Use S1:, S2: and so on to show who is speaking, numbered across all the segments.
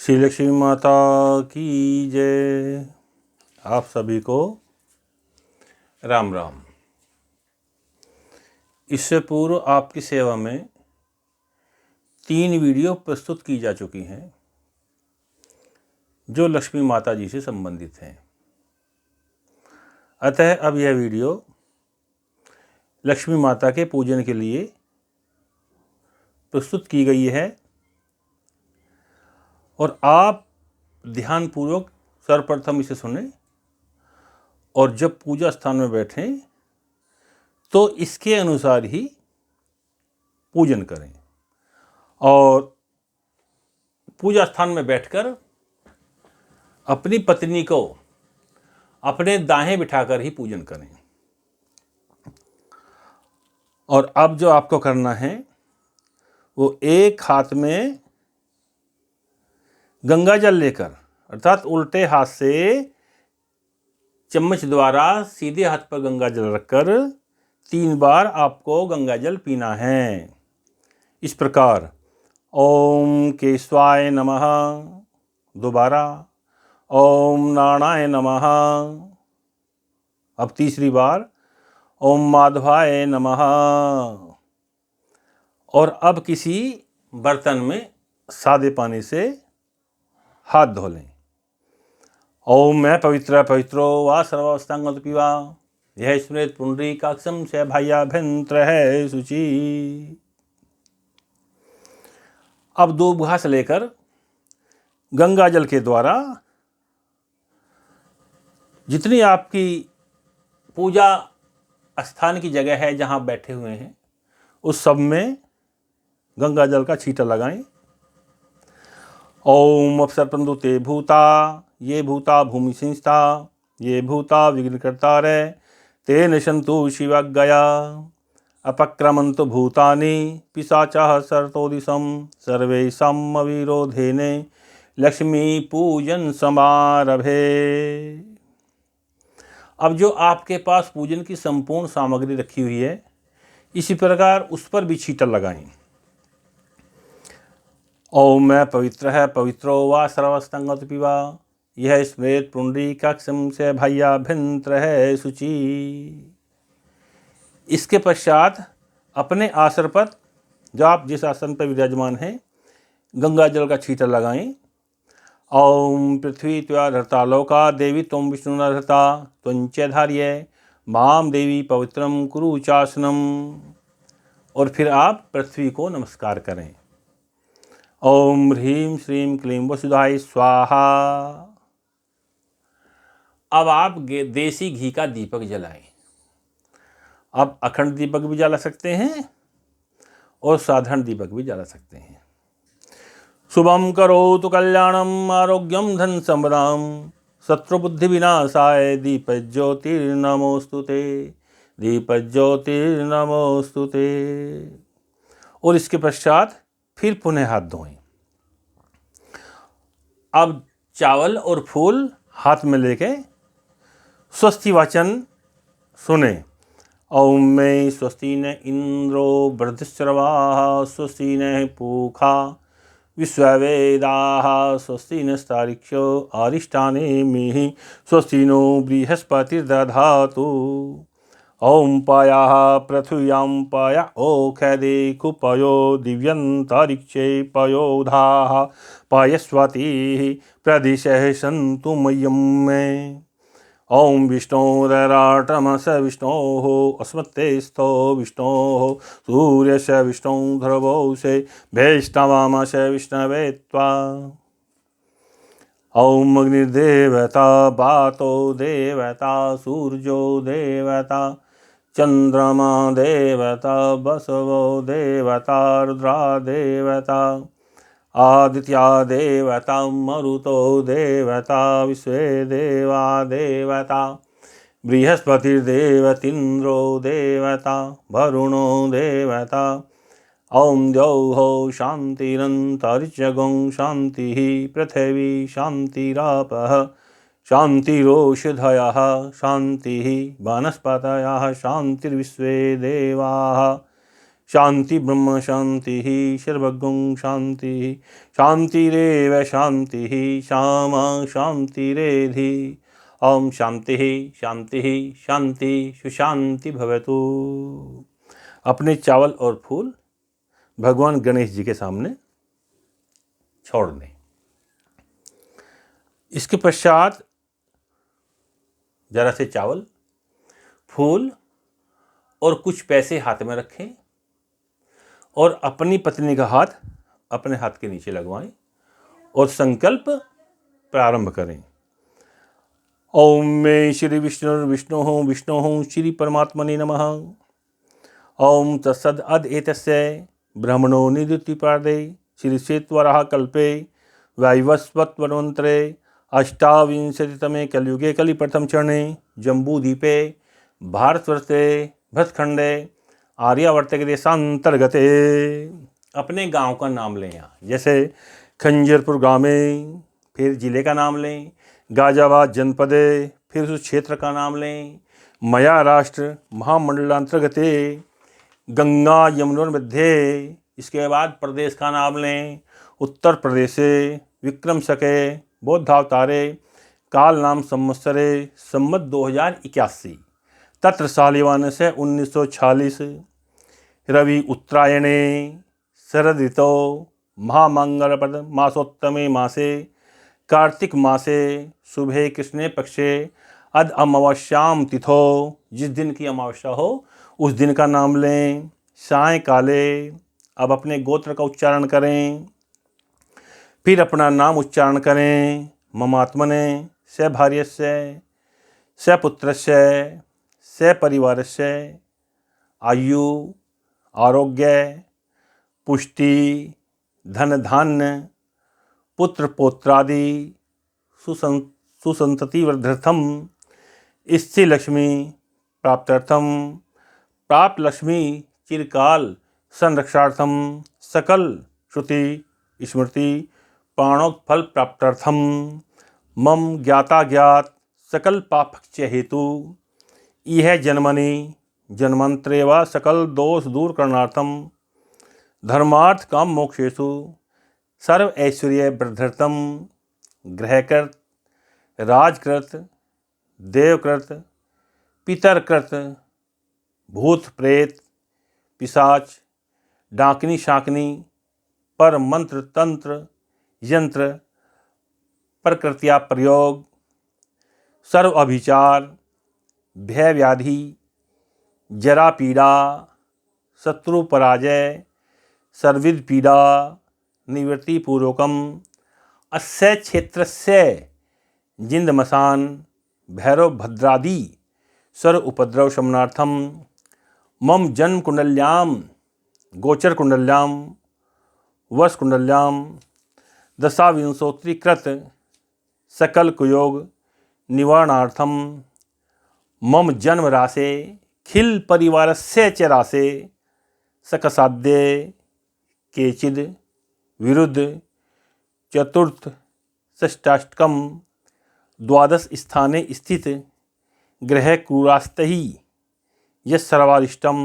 S1: श्री लक्ष्मी माता की जय। आप सभी को राम राम। इससे पूर्व आपकी सेवा में 3 वीडियो प्रस्तुत की जा चुकी हैं जो लक्ष्मी माता जी से संबंधित हैं। अतः अब यह वीडियो लक्ष्मी माता के पूजन के लिए प्रस्तुत की गई है और आप ध्यानपूर्वक सर्वप्रथम इसे सुनें और जब पूजा स्थान में बैठें तो इसके अनुसार ही पूजन करें और पूजा स्थान में बैठकर अपनी पत्नी को अपने दाएं बिठाकर ही पूजन करें। और अब जो आपको करना है वो एक हाथ में गंगा जल लेकर अर्थात उल्टे हाथ से चम्मच द्वारा सीधे हाथ पर गंगा जल रखकर 3 बार आपको गंगा जल पीना है। इस प्रकार ओम केशवाय नमः, दोबारा ओम नारायणाय नमः, अब तीसरी बार ओम माधवाय नमः। और अब किसी बर्तन में सादे पानी से हाथ धो लें। ओम मैं पवित्रो वा सर्वावस्थांगत पीवा यह स्मृत पुंडरीकाक्षं से भायाभ्यंतर है शुचि। अब 2 घास लेकर गंगा जल के द्वारा जितनी आपकी पूजा स्थान की जगह है जहाँ बैठे हुए हैं उस सब में गंगा जल का छींटा लगाएं। ओम अपसर्पन्तु ते भूता ये भूता भूमि संस्था ये भूता विघ्नकर्तारः तेन सन्तु शिवाज्ञया अपक्रमन्तु भूतानि पिशाचाः सर्तोदिशं सर्वेषाम् अविरोधेन लक्ष्मी पूजन समारभे। अब जो आपके पास पूजन की संपूर्ण सामग्री रखी हुई है इसी प्रकार उस पर भी छींटा लगाएं। ओम मैं पवित्रो वा सर्वावस्थांगत पीवा यह स्मृत पुंडरीकाक्षं से भायाभ्यंतर है शुचि। इसके पश्चात अपने आसन पर जो आप जिस आसन पर विराजमान हैं गंगा जल का छींटा लगाएं। ओम पृथ्वी त्वा धरता लोका देवी त्वं विष्णुना धरता त्वंच धार्ये माम देवी पवित्रम कुरु चासनम। और फिर आप पृथ्वी को नमस्कार करें। ओम ह्रीं श्रीं क्लीं वसुधाय स्वाहा। अब आप देसी घी का दीपक जलाएं। आप अखंड दीपक भी जला सकते हैं और साधारण दीपक भी जला सकते हैं। शुभम करोतु कल्याणम आरोग्यम धन संपदाम शत्रुबुद्धि विनाशाय दीपज्योतिर्नमोस्तुते दीपज्योतिर्नमोस्तुते। और इसके पश्चात फिर पुनः हाथ धोएं। अब चावल और फूल हाथ में लेके स्वस्ति वाचन सुने। ओम में स्वस्ति न इंद्रो वृद्धश्रवाः स्वस्ति न पूषा विश्ववेदाः स्वस्ति नस्तारिक्षो अरिष्टानेमिः स्वस्ति नो बृहस्पतिर्दधातु। ओम पायाः पृथिव्यां पाया ओषधे कुपयो दिव्यन्तरिक्षे पयोधाः पायस्वतीः प्रदिशः सन्तु मह्यं मे। ओम विष्णोरराटमस विष्णोः अस्मत्तेस्थो विष्णोः सूर्यस्य विष्णो ध्रुवोऽस्य वैष्णवामस विष्णवे त्वा। ओम अग्निर्देवता वातो देवता सूर्यो देवता चंद्रमा देवता वसवो देवता रुद्रा देवता आदित्या देवता मरुतो देवता विश्वे देवा देवता बृहस्पतिर्देवतीन्द्रो देवता वरुणो देवता। ओम द्यौः शान्तिरन्तरिक्षगं शान्तिः पृथिवी शान्तिरापः शान्तिरोषधयः शान्तिः वनस्पतयः शान्तिर्विश्वे देवाः शांति ब्रह्म शांति सर्वगं शांति शांतिरेव शांति शामा शांतिरेधि। ओम शांति शांति शांति सुशांति भवतु। अपने चावल और फूल भगवान गणेश जी के सामने छोड़ दें। इसके पश्चात जरा से चावल, फूल और कुछ पैसे हाथ में रखें और अपनी पत्नी का हाथ अपने हाथ के नीचे लगवाएं और संकल्प प्रारंभ करें। ओम मे श्री विष्णु श्री परमात्मने नमः। ओम तत्सद अद एतस्य ब्रह्मणो निद्युतिपादे श्री श्वेतवराह कल्पे वैवस्वतमन्वन्तरे अष्टाविंशतितमे कलयुगे कलिप्रथम चरणे जम्बूद्वीपे भारतवर्षे भरतखंडे आर्यावर्त के देशांतर्गते। अपने गांव का नाम लें यहाँ, जैसे खंजरपुर गाँव में, फिर जिले का नाम लें, गाजियाबाद जनपदे, फिर उस क्षेत्र का नाम लें, महाराष्ट्र महामंडलांतर्गते गंगा यमुनोर्मध्ये। इसके बाद प्रदेश का नाम लें, उत्तर प्रदेश विक्रम शके बौद्धावतारे काल नाम संवत्सरे संमत 2081 तत्र सालिवान से 1946 रवि उत्तरायणे शरद ऋतौ महामंगलप्रद मासोत्तमे मासे कार्तिक मासे शुभे कृष्णे पक्षे अद अमावस्याम तिथो। जिस दिन की अमावस्या हो उस दिन का नाम लें। सायंकाले अब अपने गोत्र का उच्चारण करें, फिर अपना नाम उच्चारण करें। ममात्मने स भार्यस्य स पुत्रस्य स परिवारस्य आयु आरोग्य पुष्टि धन धान्य पुत्र पौत्रादि सुसंतति वृद्ध्यर्थम स्थिर लक्ष्मी प्राप्त्यर्थम प्राप्त लक्ष्मी चिरकाल संरक्षार्थम सकल श्रुति स्मृति प्राणोत्फल प्राप्त्यर्थम मम ज्ञाता ज्ञात सकल पापक्ष हेतु इह जन्मनि जन्मंत्रे व सकल दोष दूर करणार्थम धर्मार्थ काम मोक्षेषु सर्व ऐश्वर्य वृद्ध्यर्थम ग्रहकृत राजकृत देवकृत पितरकृत भूत प्रेत पिशाच डाकनी शाकनी पर मंत्र तंत्र यंत्र प्रकृत्या प्रयोग सर्व अभिचार भय व्याधि जरा पीड़ा शत्रु पराजय सर्विद पीड़ा निवृत्ति पूर्वकम अस्य क्षेत्रस्य जिंदमसान भैरव भद्रादि सर्व उपद्रव शमनार्थम मम जन्म कुंडल्याम गोचर कुंडल्याम वर्ष कुंडल्याम दशाविंशोत्तरीकृत सकल कुयोग निवारणार्थम मम जन्म राशे खिल परिवारस्य च राशे सकसाध्य केचिद विरुद्ध चतुर्थ षष्टाष्टकम द्वादश स्थाने स्थित ग्रह क्रूरास्तहि यस्सर्वारिष्टम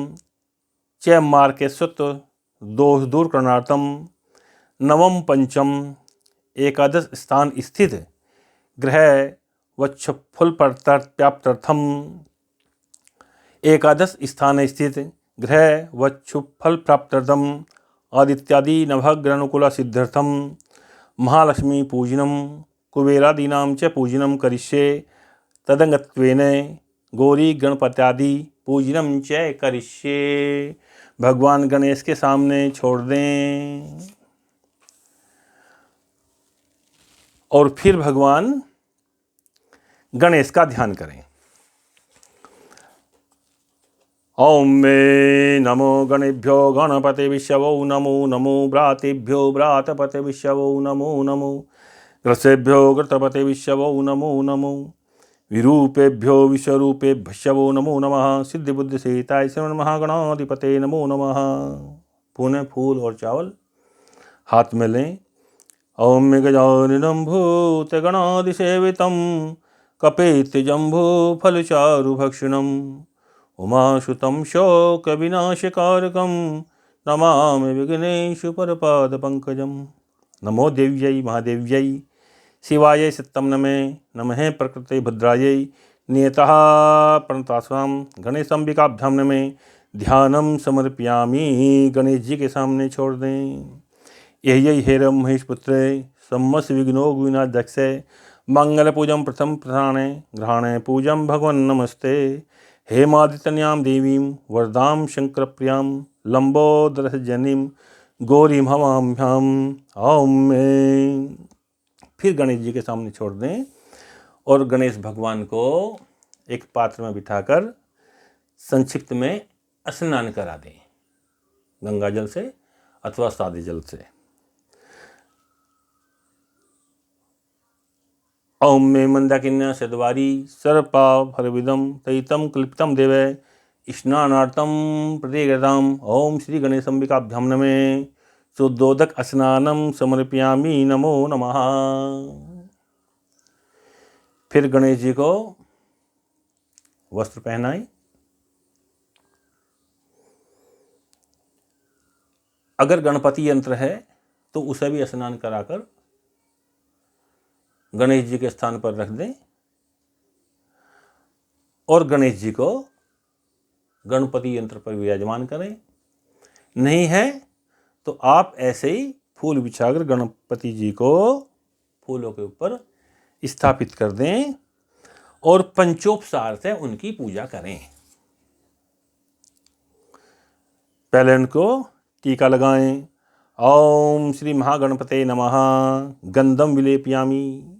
S1: च मार्केश्वत दोष दूर करणार्थम नवम पंचम एकादश स्थान स्थित ग्रह वक्षफल प्राप्त्यर्थम एकादश स्थान स्थित ग्रह वक्षुफल प्राप्त्यर्थम आदित्यादि नवग्रहानुकूल सिद्ध्यर्थम महालक्ष्मी पूजनम कुबेरादीनां च पूजनम करिष्ये तदंगत्वेन गौरी गणपत्यादि पूजनम च करिष्ये। भगवान गणेश के सामने छोड़ दें और फिर भगवान गणेश का ध्यान करें। ओम मे नमो गणेभ्यो गणपते विश्वो नमो नमो भ्रातेभ्यो भ्रातपते विश्वो नमो नमो ग्रसेभ्यो ग्रतपते विश्वो नमो नमो विरूपेभ्यो विश्वरूपेभ्यो नमो नमः सिद्धिबुद्धिसहिताय श्रवण महागणाधिपते नमो नमः। पुनः फूल और चावल हाथ में लें। ओम गजाननं भूतगणाधिसेवितं कपेत्यजम्बूफलचारुभक्षणम् उमासुतं शोकविनाशकारकं नमामि विघ्नेशपरपादपङ्कजं। नमो देव्यै महादेव्यै शिवायै सत्यं नमः प्रकृते भद्रायै नियतः प्रणतास्वां गणेशाम्बिकाभ्यां नमः। ध्यानं समर्पयामि, गणेश जी के सामने छोड़ दें। यही हेरम महेश पुत्रे सम्मस विघ्नो विनादक्ष मंगल पूजम प्रथम प्रधाने ग्रहणे पूजम भगवन नमस्ते। हेमादितन्यां देवीं वरदां शंकर प्रियां लंबोदर जनिम गौरीम हवाम्याम ओम में। फिर गणेश जी के सामने छोड़ दें और गणेश भगवान को एक पात्र में बिठाकर संक्षिप्त में स्नान करा दें, गंगा जल से अथवा सादे जल से। ओम मे मंदाकिन्या सद्वारी सर्पा फलविदम तयितम कल्पितम देवै स्नानार्थम प्रतिगताम। ओम श्री गणेशाम्बिकाभ्यां नमः। शुद्धोदक स्नानम समर्पयामि, नमो नमः। फिर गणेश जी को वस्त्र पहनाएं। अगर गणपति यंत्र है तो उसे भी स्नान कराकर गणेश जी के स्थान पर रख दें और गणेश जी को गणपति यंत्र पर विराजमान करें। नहीं है तो आप ऐसे ही फूल बिछाकर गणपति जी को फूलों के ऊपर स्थापित कर दें और पंचोपचार से उनकी पूजा करें। पहले उनको टीका लगाएं। ओम श्री महागणपते नमः गंधम विलेपयामि।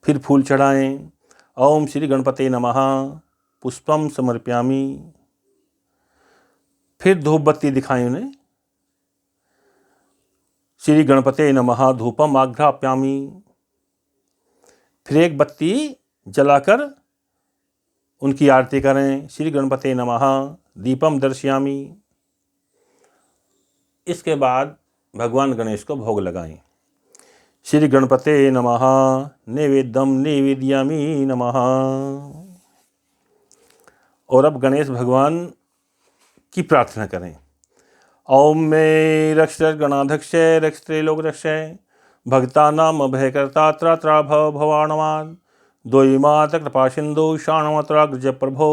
S1: फिर फूल चढ़ाएं। ओम श्री गणपते नमः पुष्पम समर्पयामि। फिर धूप बत्ती दिखाएं उन्हें। श्री गणपते नमः धूपम आघ्रापयामि। फिर एक बत्ती जलाकर उनकी आरती करें। श्री गणपते नमः दीपम दर्शयामि। इसके बाद भगवान गणेश को भोग लगाएं। श्री गणपते नमः नैवेद्यम नैवेद्यामि नमः। और अब गणेश भगवान की प्रार्थना करें। ओम मे रक्ष गणाध्यक्ष रक्ष त्रैलोक रक्ष भक्तानाम अभयकर्ता त्रात्रा भव भवानवाद द्वैमात कृपा सिंधु शाणमत्राग्रज प्रभो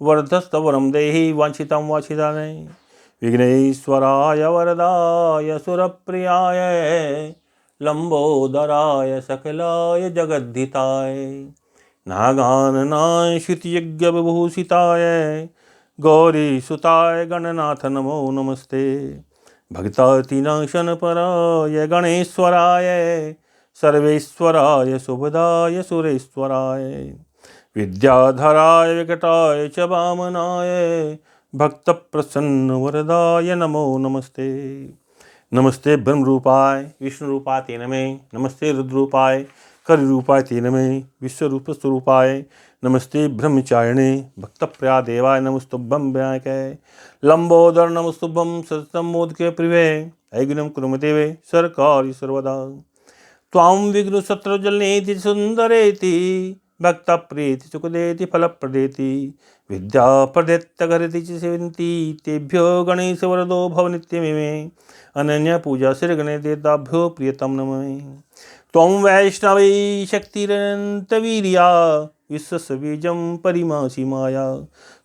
S1: वर्धस्तवरम देहि वांछितं वांछितानि विघ्नेश्वराय वरदाय सुरप्रियाय लंबोदराय सकलाय जगद्धिताय नागाननाय श्रुतियज्ञ विभूषिताय गौरीसुताय गणनाथ नमो नमस्ते। भक्तातिनाशन पराय गणेश्वराय सर्वेश्वराय शुभदाय सुरेश्वराय विद्याधराय विकटाय च वामनाय भक्त प्रसन्न वरदाय नमो नमस्ते। नमस्ते ब्रह्म रूपाय विष्णु रूपाय ते नमः। नमस्ते रुद्र रूपाय करि रूपाय ते नमः। विश्वरूप स्वरूपाय नमस्ते ब्रह्मचारिणे भक्त प्रिया देवाय नमस्तुभ्यं विनायकाय लंबोदर नमस्तुभ्यं सततं मोदके प्रिवे ऐग्नं कुर्मदेवे सरकारी सर्वदा त्वां विघ्न शत्रुजलनेति सुंदरेति भक्त प्रीति सुखदेति फलप्रदेति विद्या प्रदेत्तघरति च सेवन्ति तेभ्यो गणेश वरदो भव नित्यमेवे अनन्या पूजा श्री गणेश देवताभ्यो प्रियतम नमः। त्वं वैष्णवी शक्तिरनन्तवीर्या विश्वस्य बीजं परिमासी माया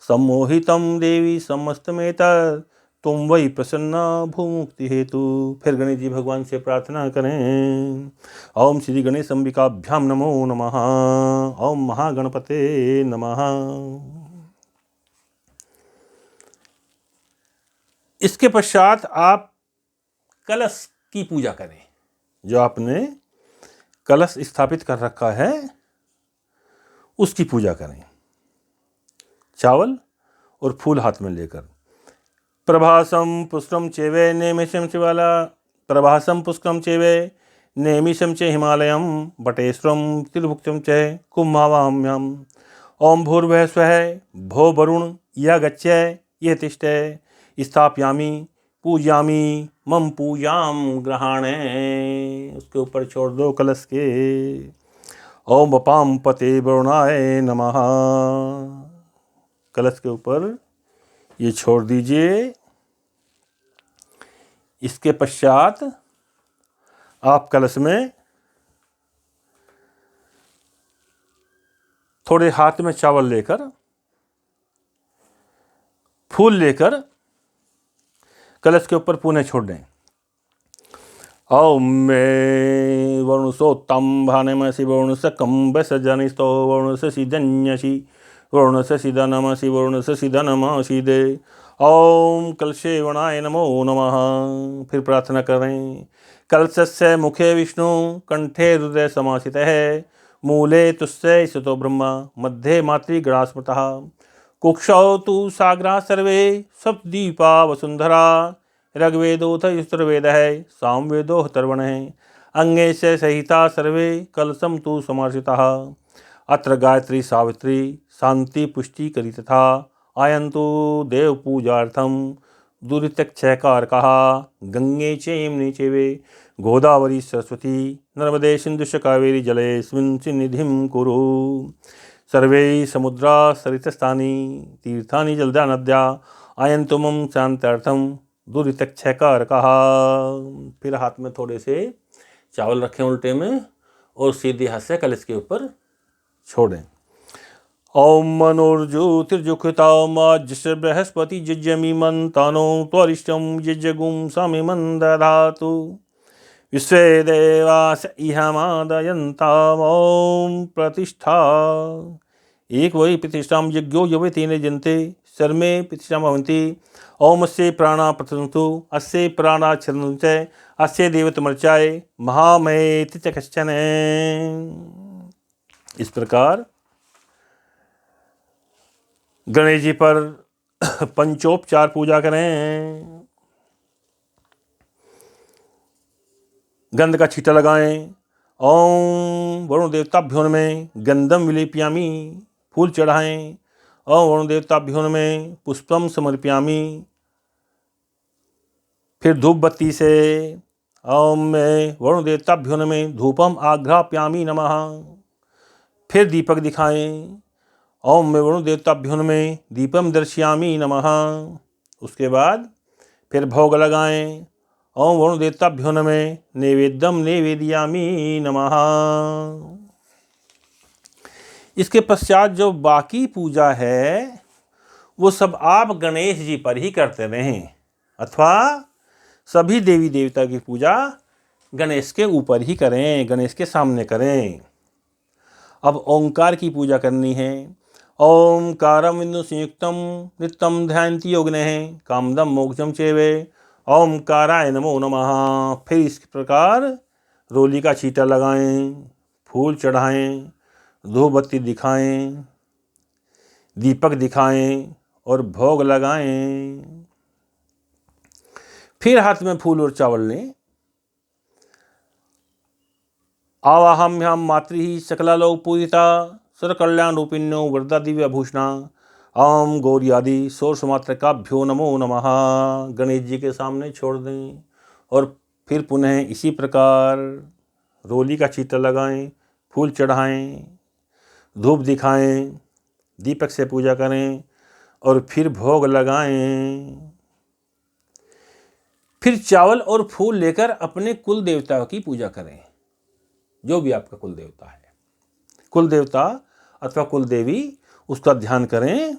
S1: सम्मोहितं देवी समस्तमेतत् तुम वही प्रसन्ना भूमुक्ति हेतु। फिर गणेश जी भगवान से प्रार्थना करें। ओम श्री गणेश अंबिकाभ्याम नमो नमः। ओम महागणपते नमः। इसके पश्चात आप कलश की पूजा करें। जो आपने कलश स्थापित कर रखा है उसकी पूजा करें, चावल और फूल हाथ में लेकर। प्रभासम पुष्पम चेवे नेमिषम शिवाला प्रभासम पुष्पम चेवे नेमिषम च हिमालयम बटेश्वरम तिलभुक्तम च कुम्भावाम्यम। ओम भूर्भुवः स्वः भो वरुण यह गच्छय यह तिष्ठय स्थापयामि पूजयामि मम पूजाम ग्रहाणे। उसके ऊपर छोड़ दो कलश के। ओम बपाम पते वरुणाय नमः। कलश के ऊपर ये छोड़ दीजिए इसके पश्चात आप कलश में थोड़े हाथ में चावल लेकर, फूल लेकर कलश के ऊपर पुनः छोड़ दें। ओम मे वरुणसोत्तम भानमसि वरुणसकम्बसजनिस्तो वरुणससिदन्यसि वरुणससिदनमसि वरुणससिदनमसिदे। ओम कलशेवणाय नमो नमः। फिर प्रार्थना करें। कलशस्य मुखे विष्णु कंठे हृदय समासितः मूले तुस्य स्थितो ब्रह्मा मध्ये मातृगणास्मृतः कुक्षौ तु सागरा सर्वे सप्तदीपा वसुंधरा ऋग्वेदोऽथ यजुर्वेदः सामवेदो अथर्वणः अंगे च सहिता सर्वे कलशं तु समार्चितः अत्र गायत्री सावित्री शांति पुष्टि करी तथा आयन्तु देव पूजार्थं दुरितक्षयकारकः गंगे चैम्नि चैवे गोदावरी सरस्वती नर्मदे सिन्धुश्च कावेरी जलेऽस्मिन् सन्निधिं कुरु। सर्वे समुद्रा सरितस्थानी तीर्थानि जलदा नद्या आयन्तु मम शान्त्यर्थं दुरितक्षयकारकः। फिर हाथ में थोड़े से चावल रखें उल्टे में और सीधे हाथ से कलश के ऊपर छोड़ें। ओम मनोर्ज्योतिर्जुखितामाज्य बृहस्पति जज्यमिमन्तानो त्वरिष्टं यज्ञगुं समिमं दधातु विश्वे देवास इहमादयन्ताम्। ओम प्रतिष्ठा एक वही प्रतिष्ठा यज्ञो यवतेन जन्ते सर्मे प्रतिष्ठा भवन्ति। ओम अस्य प्राणा प्रतन्तु अस्य प्राणा छन्दन्ति च अस्य देवतमर्चाय महामयेति च कश्चन। इस प्रकार गणेश जी पर पंचोपचार पूजा करें। गंध का छींटा लगाएं। ओम वरुण देवताभ्यो नमः गंधम विलेपयामि। फूल चढ़ाएं। ओम वरुण देवताभ्यो नमः पुष्पम समर्पयामि। फिर धूप बत्ती से ओम में वरुण देवताभ्यो नमः धूपम आघ्रापयामि नमः। फिर दीपक दिखाएं। ओम में वरुण देवताभ्यो नमः दीपम दर्शयामि नमः। उसके बाद फिर भोग लगाएं। ओम वरुण देवताभ्यो नमः नैवेद्यम नैवेदयामि नमः। इसके पश्चात जो बाकी पूजा है वो सब आप गणेश जी पर ही करते रहें अथवा सभी देवी देवता की पूजा गणेश के ऊपर ही करें, गणेश के सामने करें। अब ओंकार की पूजा करनी है। ओंकारम विष्णु संयुक्तम नित्यम ध्यायन्ति योगिनः कामदम मोक्षम चैवे ओंकाराय नमो नमः। फिर इस प्रकार रोली का छींटा लगाएं, फूल चढ़ाएं, धूप बत्ती दिखाएं, दीपक दिखाएं और भोग लगाएं। फिर हाथ में फूल और चावल लें। आवाहम ह्याम मातृ सकलालोक पूजिता सर्वकल्याण रूपिण्यो वरदा दिव्य भूषणा ओम गौरी आदि सोर्स मात्रकाभ्यो नमो नमः। गणेश जी के सामने छोड़ दें और फिर पुनः इसी प्रकार रोली का छींटा लगाएं, फूल चढ़ाएं, धूप दिखाएं, दीपक से पूजा करें और फिर भोग लगाएं। फिर चावल और फूल लेकर अपने कुल देवता की पूजा करें, जो भी आपका कुल देवता है। कुल देवता अथवा कुल देवी उसका ध्यान करें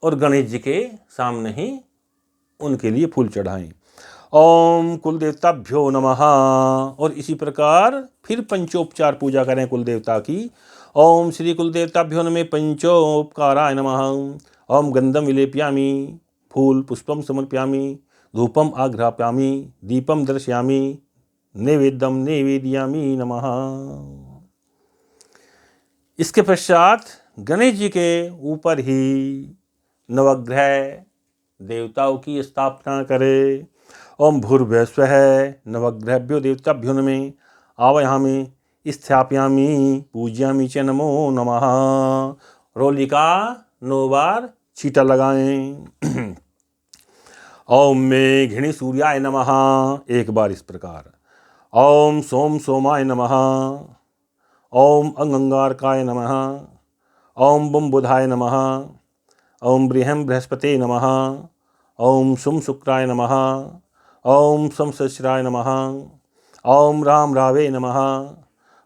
S1: और गणेश जी के सामने ही उनके लिए फूल चढ़ाएं। ओम कुल देवताभ्यो नमः। और इसी प्रकार फिर पंचोपचार पूजा करें कुल देवता की। ओम श्री कुल देवताभ्यो नमः पंचोपकाराय नमः। ओम गंधम विलेपयामि फूल पुष्पम समर्पयामि धूपम आघ्रापयामि दीपम दर्शयामि नैवेद्यम नैवेदयामि नमः। इसके पश्चात गणेश जी के ऊपर ही नवग्रह देवताओं की स्थापना करें। ओम भूर्भुवस्सुः नवग्रहभ्यो देवताभ्यो नमः आवाहयामि स्थापयामि पूजयामि च नमो नमः। रोली का 9 बार छींटा लगाएं। ओम में घृणी सूर्याय नमः 1 बार इस प्रकार। ओम सोम सोमाय नमः। ओम अंगारकाय नमः। ओम बुम बुधाय नमः। ओम बृहम बृहस्पते नमः। ओम शुम शुक्राय नमः। ओम सम सशिराय नमः। ओम राम रावे नमः।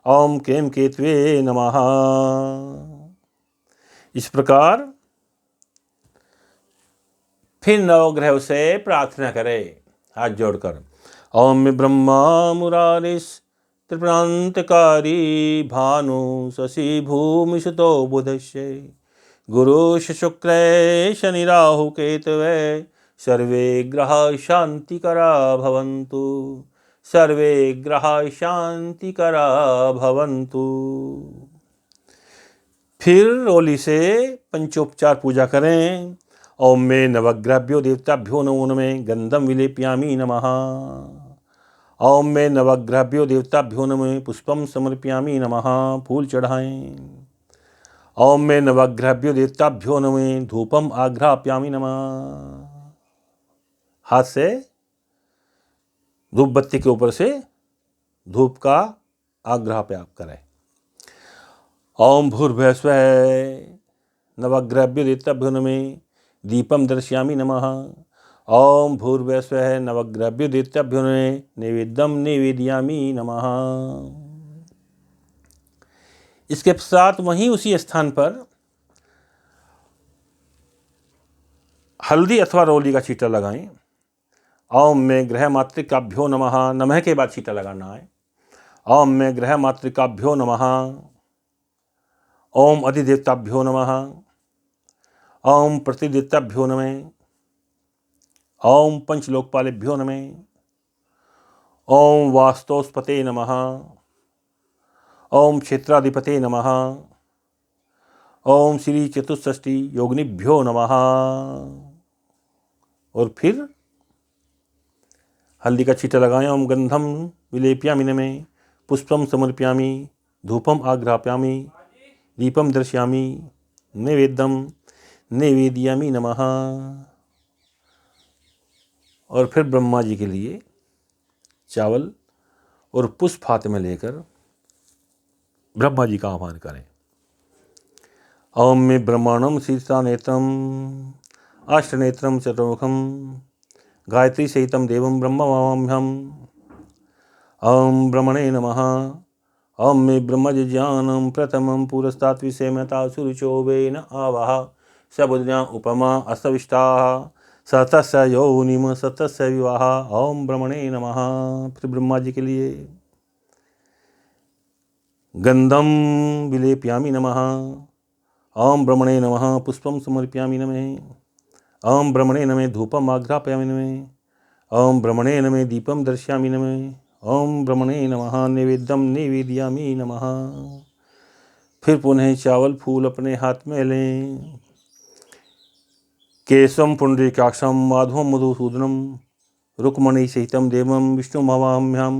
S1: ओम केम केतवे नमः। इस प्रकार फिर नवग्रह से प्रार्थना करें हाथ जोड़कर। ओम ब्रह्मा मुरारिस त्रिप्रांतकारी भानु शशि भूमि सुतो बुधश्य गुरुश शुक्र शनि राहु केतवे सर्वे ग्रह शांतिकरा भवन्तु। सर्वे ग्रह शांतिकरा भवन्तु। फिर रोली से पंचोपचार पूजा करें। ओम मे नवग्रहभ्यो देवताभ्यो नमो नमः गंधम विलेपयामि नमः। ओम मे नवग्रहभ्यो देवताभ्यो नमः पुष्पम समर्पयामि नमः। फूल चढ़ाएं। ओम मे नवग्रहभ्यो देवताभ्यो नमः धूपम आघ्रापयामि नमः। हाथ से धूप बत्ती के ऊपर से धूप का आघ्राप करें। ओम भूर्भुवस्सुः नवग्रहभ्यो देवताभ्यो नमः दीपम दर्शयामि नमः। ओम भूर्भुवस्सुः नवग्रहभ्यो देवताभ्यो नमः नैवेद्यम निवेदयामि नमः। इसके साथ वहीं उसी स्थान पर हल्दी अथवा रोली का छींटा लगाएं। ओम में ग्रह मातृकाभ्यो नमः। नमः के बाद छींटा लगाना है। ओम में ग्रह मातृकाभ्यो नमः। ओम अधिदेवताभ्यो नमः। ओम प्रतिदेवताभ्यो नमः। ओम पंचलोकपालेभ्यो नमः। ओम वास्तोस्पते नमः। ओम क्षेत्राधिपते नमः। ओम श्री चतुष्षष्टि योगिनीभ्यो नमः। और फिर हल्दी का छींटा लगाएं। ओम गंधम विलेपयामि नमः पुष्पम समर्पयामि धूपम आघ्रापयामि दीपम दर्शयामि नैवेद्यम निवेदयामि नमः। और फिर ब्रह्मा जी के लिए चावल और पुष्प हाथ में लेकर ब्रह्मा जी का आह्वान करें। ओम में ब्रह्मांडम शीर्षा नेत्रम अष्टनेत्रम चतुर्मुखम गायत्री सहितम देवम ब्रह्मवाम्यहम। ओम ब्रह्मणे नमः। ओम मे ब्रह्मज्ञानम प्रथमं पुरस्तात् विषेमता सुरुचोवेन आवाह सबुद्ध्या उपमा अस्तविष्टाः सतस्य योनिम सतस्य विवाह। ओम ब्रह्मणे नमः। फिर ब्रह्मा जी के लिए गंधम विलेपयामि नमः। ओम ब्रह्मणे नमः पुष्पम समर्पयामि नमः। ओम ब्रह्मणे नमः धूपम आघ्रापयामि नमः। ओम ब्रह्मणे नमः दीपम दर्शयामि नमः। ओम ब्रह्मणे नमः नैवेद्यम निवेदयामि नमः। फिर पुनः चावल फूल अपने हाथ में लें। केशवम पुंडरीकाक्षम माधवम मधुसूदनम रुक्मणी सहितम देवम विष्णुमवाम्यहम।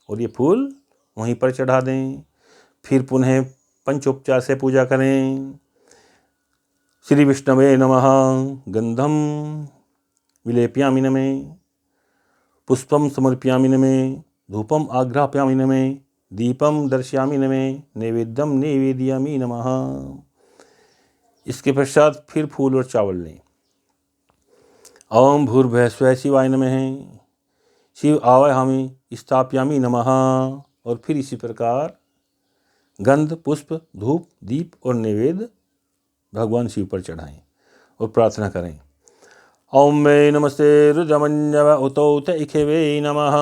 S1: और ये फूल वहीं पर चढ़ा दें। फिर पुनः पंचोपचार से पूजा करें। श्री विष्णवे नमः गंधम विलेपयामि नमः पुष्पम समर्पयामि नमः धूपम आघ्रापयामि नमः दीपम दर्शयामि नमः नैवेद्यम निवेदयामि नमः। इसके पश्चात फिर फूल और चावल लें। ओम भूर्भुवस्सुः शिवाय नमः शिव आवाहयामि स्थापयामि नमः। और फिर इसी प्रकार गंध पुष्प धूप दीप और नैवेद्य भगवान शिव पर चढ़ाएं और प्रार्थना करें। ओम मे नमस्ते रुद्रमन्यव उतौत इखेवे नमः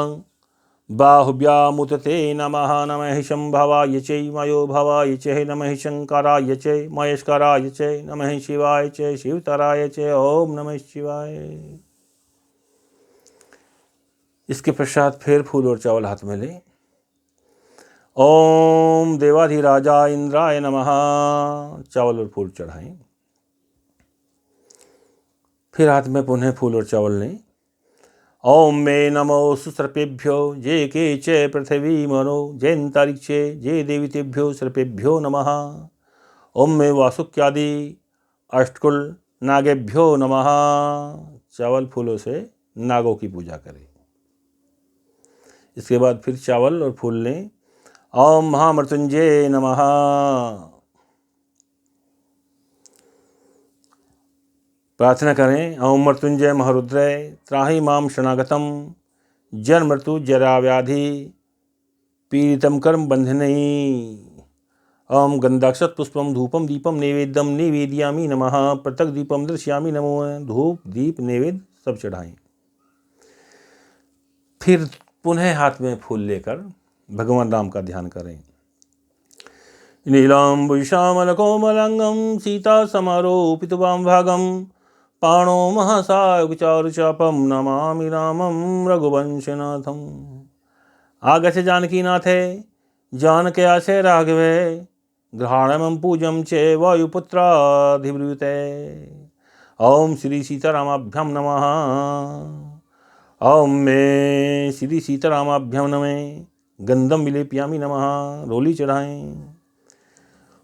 S1: बाहुभ्यामुतते नमः नमः शंभवाय च मयो भवाय च नमः शंकराय च महेश्वराय च नमः शिवाय च शिवतराय च ओम नमः शिवाय। इसके पश्चात फिर फूल और चावल हाथ में लें। ओम देवाधिराजा इंद्राय नमः चावल और फूल चढ़ाएं। फिर हाथ में पुनः फूल और चावल लें। ओम मे नमो सुसर्पेभ्यो जे के च पृथिवी मनो जयंतरिक्षे जे देवतेभ्यो सर्पेभ्यो नमः। ओम मे वासुक्यादि अष्टकुल नागेभ्यो नमः। चावल फूलों से नागों की पूजा करें। इसके बाद फिर चावल और फूल लें। ओम महामृत्युंजय नमः। प्रार्थना करें। ओम मृत्युंजय महारुद्रय त्राहि माम शरणागतम जन्म मृत्यु जरा व्याधि पीड़ितम कर्म बंधनई। ओम गंधाक्षत पुष्पम धूपम दीपम नैवेद्यम निवेदयामि नमः। पृथक दीपम दर्शयामि नमो। धूप दीप नैवेद्य सब चढ़ाएं। फिर पुनः हाथ में फूल लेकर भगवान राम का ध्यान करें। नीलाम्बुजामल कोमलांगम सीता समारोपितवाम भागम पाणो महासायुचारुचापम नमामि रामं रघुवंशनाथम। आगच्छ जानकीनाथे जानके आशे राघवे ग्रहाणमं पूजं च वायुपुत्राधिब्रूते। ओम श्री सीतारामाभ्याम नमः। ओम मे श्री सीतारामाभ्याम नमः। गंधम विलेपयामि नमः। रोली चढ़ाएं।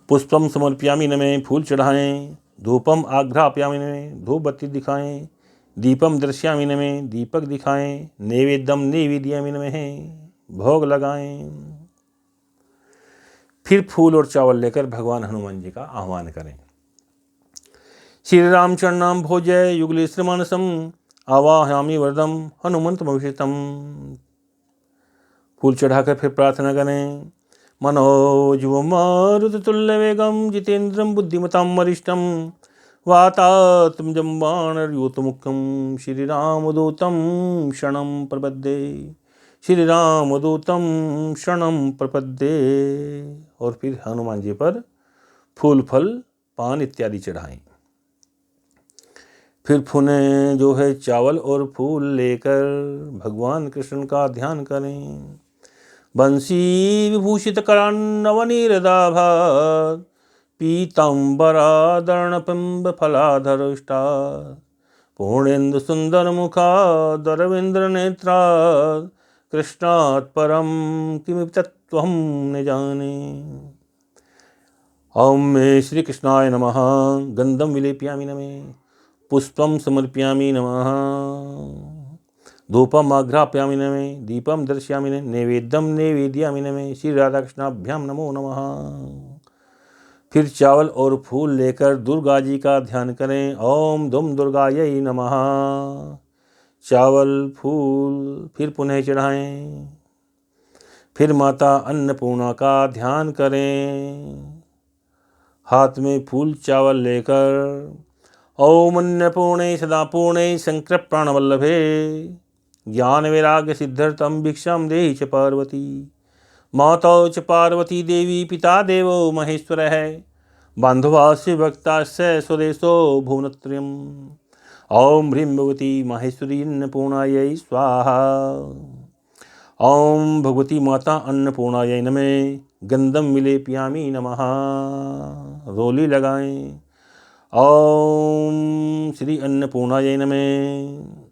S1: पुष्पम समर्पयामि नमः। फूल चढ़ाएं। धूपम आघ्रापयामि नमः। धूप बत्ती दिखाएं। दीपम दर्शयामि नमः। दीपक दिखाएं। नैवेद्यम नैवेद्यामि नमः। भोग लगाएं। फिर फूल और चावल लेकर भगवान हनुमान जी का आह्वान करें। श्री रामचरणाम भोजय युगले श्रीमानसम आवाहयामि वरदम हनुमंत भविष्यतम। फूल चढ़ाकर फिर प्रार्थना करें। मनोजवं मारुततुल्यवेगं जितेन्द्रं बुद्धिमतां वरिष्ठं वातात्मजं वानरयूथमुख्यं श्रीरामदूतं शरणं प्रपद्ये। श्री रामदूतं शरणं प्रपद्ये। और फिर हनुमान जी पर फूल फल पान इत्यादि चढ़ाएं। फिर पुनः जो है चावल और फूल लेकर भगवान कृष्ण का ध्यान करें। बंसी विभूषित करान्नवनीरदाभात् पीताम्बरादर्णपिम्ब फलाधरष्टात् पूर्णेन्दु सुंदर मुखादरविंद्र नेत्रात् कृष्णात् परम किमिति तत्त्वं न जाने। ओम मे श्री कृष्णाय नमः। गंधम विलेपयामि नमः। पुष्पम समर्पयामि नमः। धूपम आघ्रापयामि नमः। दीपम दर्शयामि नमः। नैवेद्यम नैवेद्यामि नमः। श्री राधाकृष्णाभ्याम नमो नमः। फिर चावल और फूल लेकर दुर्गा जी का ध्यान करें। ओम दुम दुर्गायै नमः। चावल फूल फिर पुनः चढ़ाएं। फिर माता अन्नपूर्णा का ध्यान करें। हाथ में फूल चावल लेकर ओम अन्नपूर्णे सदा पूर्णे शंकर प्राणवल्लभे ज्ञान वैराग्य सिद्ध्यर्थम भिक्षाम देहि च पार्वती। माता च पार्वती देवी पिता देवो महेश्वर है बांधवास्य भक्तास्य स्वदेशो भुवनत्रयम्। ओम ह्रीं भगवती माहेश्वरी अन्नपूर्णायै स्वाहा। ओम भगवती माता अन्नपूर्णायै नमः। गंधम विलेपयामि नमः। रोली लगाएं। ओम श्री अन्नपूर्णायै नमः।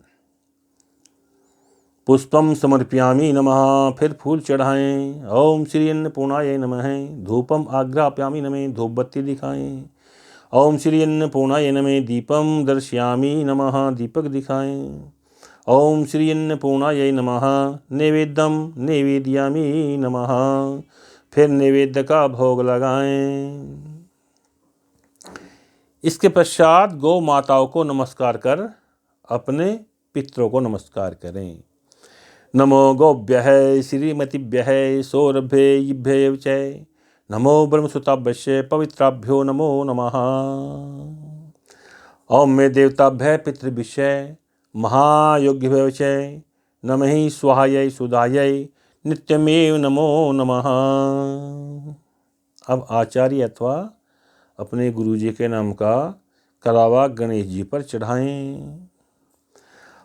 S1: पुष्पम समर्पयामि नमः। फिर फूल चढ़ाएं। ओम श्री अन्नपूर्णायै नमः। धूपम आघ्रापयामि नमः। धूप बत्ती दिखाएं। ओम श्री अन्नपूर्णायै नमः। दीपम दर्शयामि नमः। दीपक दिखाएं। ओम श्री अन्नपूर्णायै नमः। नैवेद्यम नैवेद्यामि नमः। फिर नैवेद्य का भोग लगाएं। इसके पश्चात गौ माताओं को नमस्कार कर अपने पितरों को नमस्कार करें। नमो गोभ्यः श्रीमतीभ्यः सौरभ्येभ्यः च नमो ब्रह्मसुताभ्यश्च पवित्राभ्यो नमो नमः। ओम मे देवताभ्यः पितृभ्यश्च महायोग्यभ्यो च नमः स्वाहायै सुधायै नित्यमेव नमो नमः। अब आचार्य अथवा अपने गुरु जी के नाम का कलावा गणेश जी पर चढ़ाएं।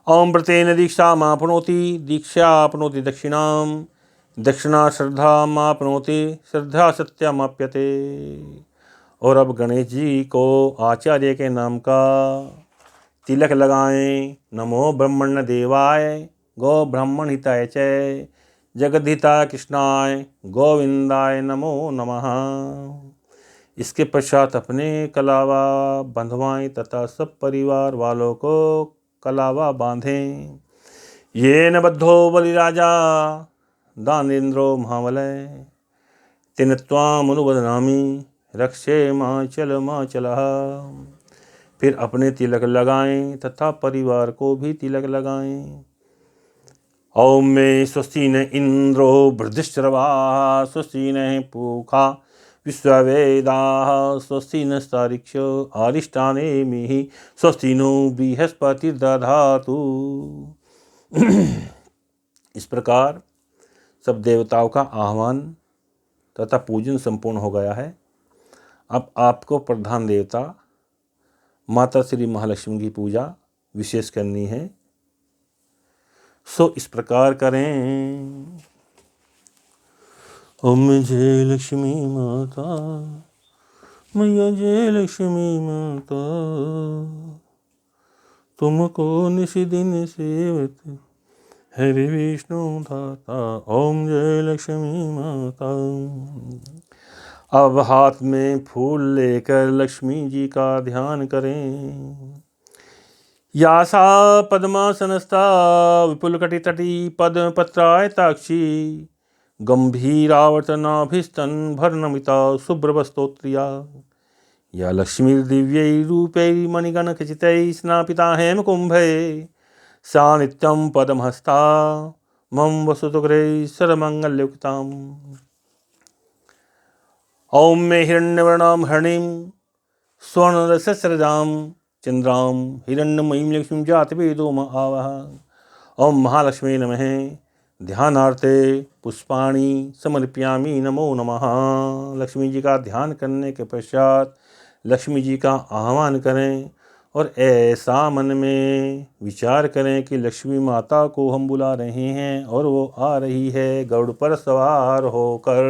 S1: ओम व्रतेन दीक्षा मापनोति दीक्षा आपनोति दक्षिणाम दक्षिणा श्रद्धा मापनोति श्रद्धा सत्यमाप्यते। और अब गणेश जी को आचार्य के नाम का तिलक लगाएं। नमो ब्रह्मण्य देवाय गौ ब्राह्मण हिताय च जगद्धिताय कृष्णाय गोविंदाय नमो नमः। इसके पश्चात अपने कलावा बंधवाएं तथा सब परिवार वालों को कलावा बांधें। ये न बद्धो बलिराजा दानेन्द्रो महाबलय तेन त्वामनुबध्नामि रक्षे माचलः। फिर अपने तिलक लगाएं तथा परिवार को भी तिलक लगाएं। ओम में स्वस्ति न इंद्रो वृद्धिश्रवाः स्वस्ति न पूषा विश्ववेदाः स्वस्ति नस्तारिक्ष्यो अरिष्टानेमिः स्वस्ति नो बृहस्पतिर्दधातु। इस प्रकार सब देवताओं का आह्वान तथा पूजन संपूर्ण हो गया है। अब आपको प्रधान देवता माता श्री महालक्ष्मी की पूजा विशेष करनी है, सो इस प्रकार करें। ओम जय लक्ष्मी माता, मैया जय लक्ष्मी माता, तुमको निशि दिन सेवत हरि विष्णु धाता। ओम जय लक्ष्मी माता। अब हाथ में फूल लेकर लक्ष्मी जी का ध्यान करें। यासा पद्मासनस्था विपुलकटितटी पद्मपत्रायताक्षी गंभीरावर्तनाभिस्तनभरणमिता शुभ्रवस्तोत्रिया या लक्ष्मीर्दिव्यैरूपैर्मणिगणखचितैः स्नापिता हेमकुम्भे सा नित्यं पद्महस्ता मम वसतु गृहे सर्वमङ्गलयुक्ताम्। ॐ मे हिरण्यवर्णां हरिणीं स्वर्णरसस्रजां चंद्रां हिरण्यमयीं लक्ष्मीं जातवेदो म आवह। ओम महालक्ष्मी नमः। ध्यानार्थे पुष्पाणि समर्पयामि। नमो नमः। लक्ष्मी जी का ध्यान करने के पश्चात लक्ष्मी जी का आह्वान करें और ऐसा मन में विचार करें कि लक्ष्मी माता को हम बुला रहे हैं और वो आ रही है गरुड़ पर सवार होकर।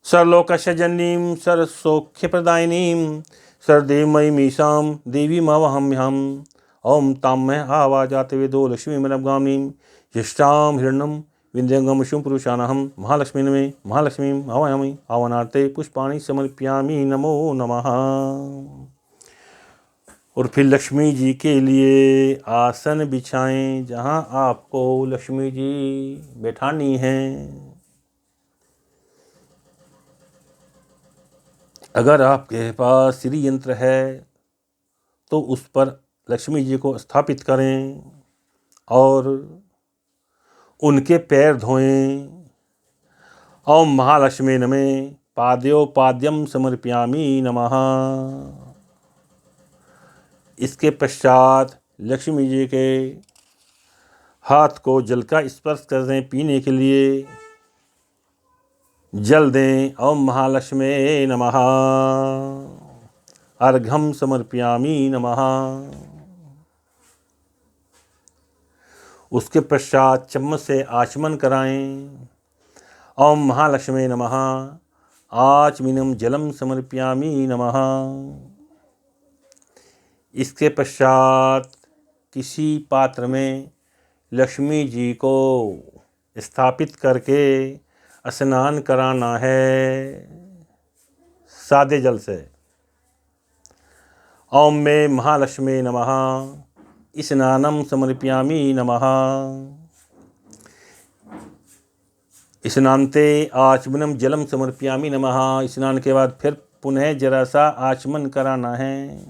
S1: सर्वलोकस्य जननीं सर्वसौख्यप्रदायिनीं सर्वदेवमयीमीशां देवीमवहम्यहम्। ओम ताम्यः आवाजात वेदो लक्ष्मीमनवगामिनीं यष्टां हिरण्यं विन्द्यंगमशुं पुरुषानहं। महालक्ष्मी नमः। महालक्ष्मीं आवाहयामि। आह्वानार्थे पुष्पाणि समर्पयामि। नमो नमः। और फिर लक्ष्मी जी के लिए आसन बिछाएं जहां आपको लक्ष्मी जी बैठानी हैं। अगर आपके पास श्री यंत्र है तो उस पर लक्ष्मी जी को स्थापित करें और उनके पैर धोएं। ओम महालक्ष्मी नमः। पाद्योपाद्यम समर्पयामि। नमः। इसके पश्चात लक्ष्मी जी के हाथ को जल का स्पर्श कर दें। पीने के लिए जल दें। ओम महालक्ष्मी नमः। अर्घ्यम समर्पयामि। नमः। उसके पश्चात चम्मच से आचमन कराएं। ओम महालक्ष्मी नमः। आचमनम जलम समर्पयामि। नमः। इसके पश्चात किसी पात्र में लक्ष्मी जी को स्थापित करके स्नान कराना है सादे जल से। ओम में महालक्ष्मी नमः। स्नानम समर्पयामि। नमः। स्नान्ते आचमनम जलम समर्पयामि। नमः। स्नान के बाद फिर पुनः जरा सा आचमन कराना है।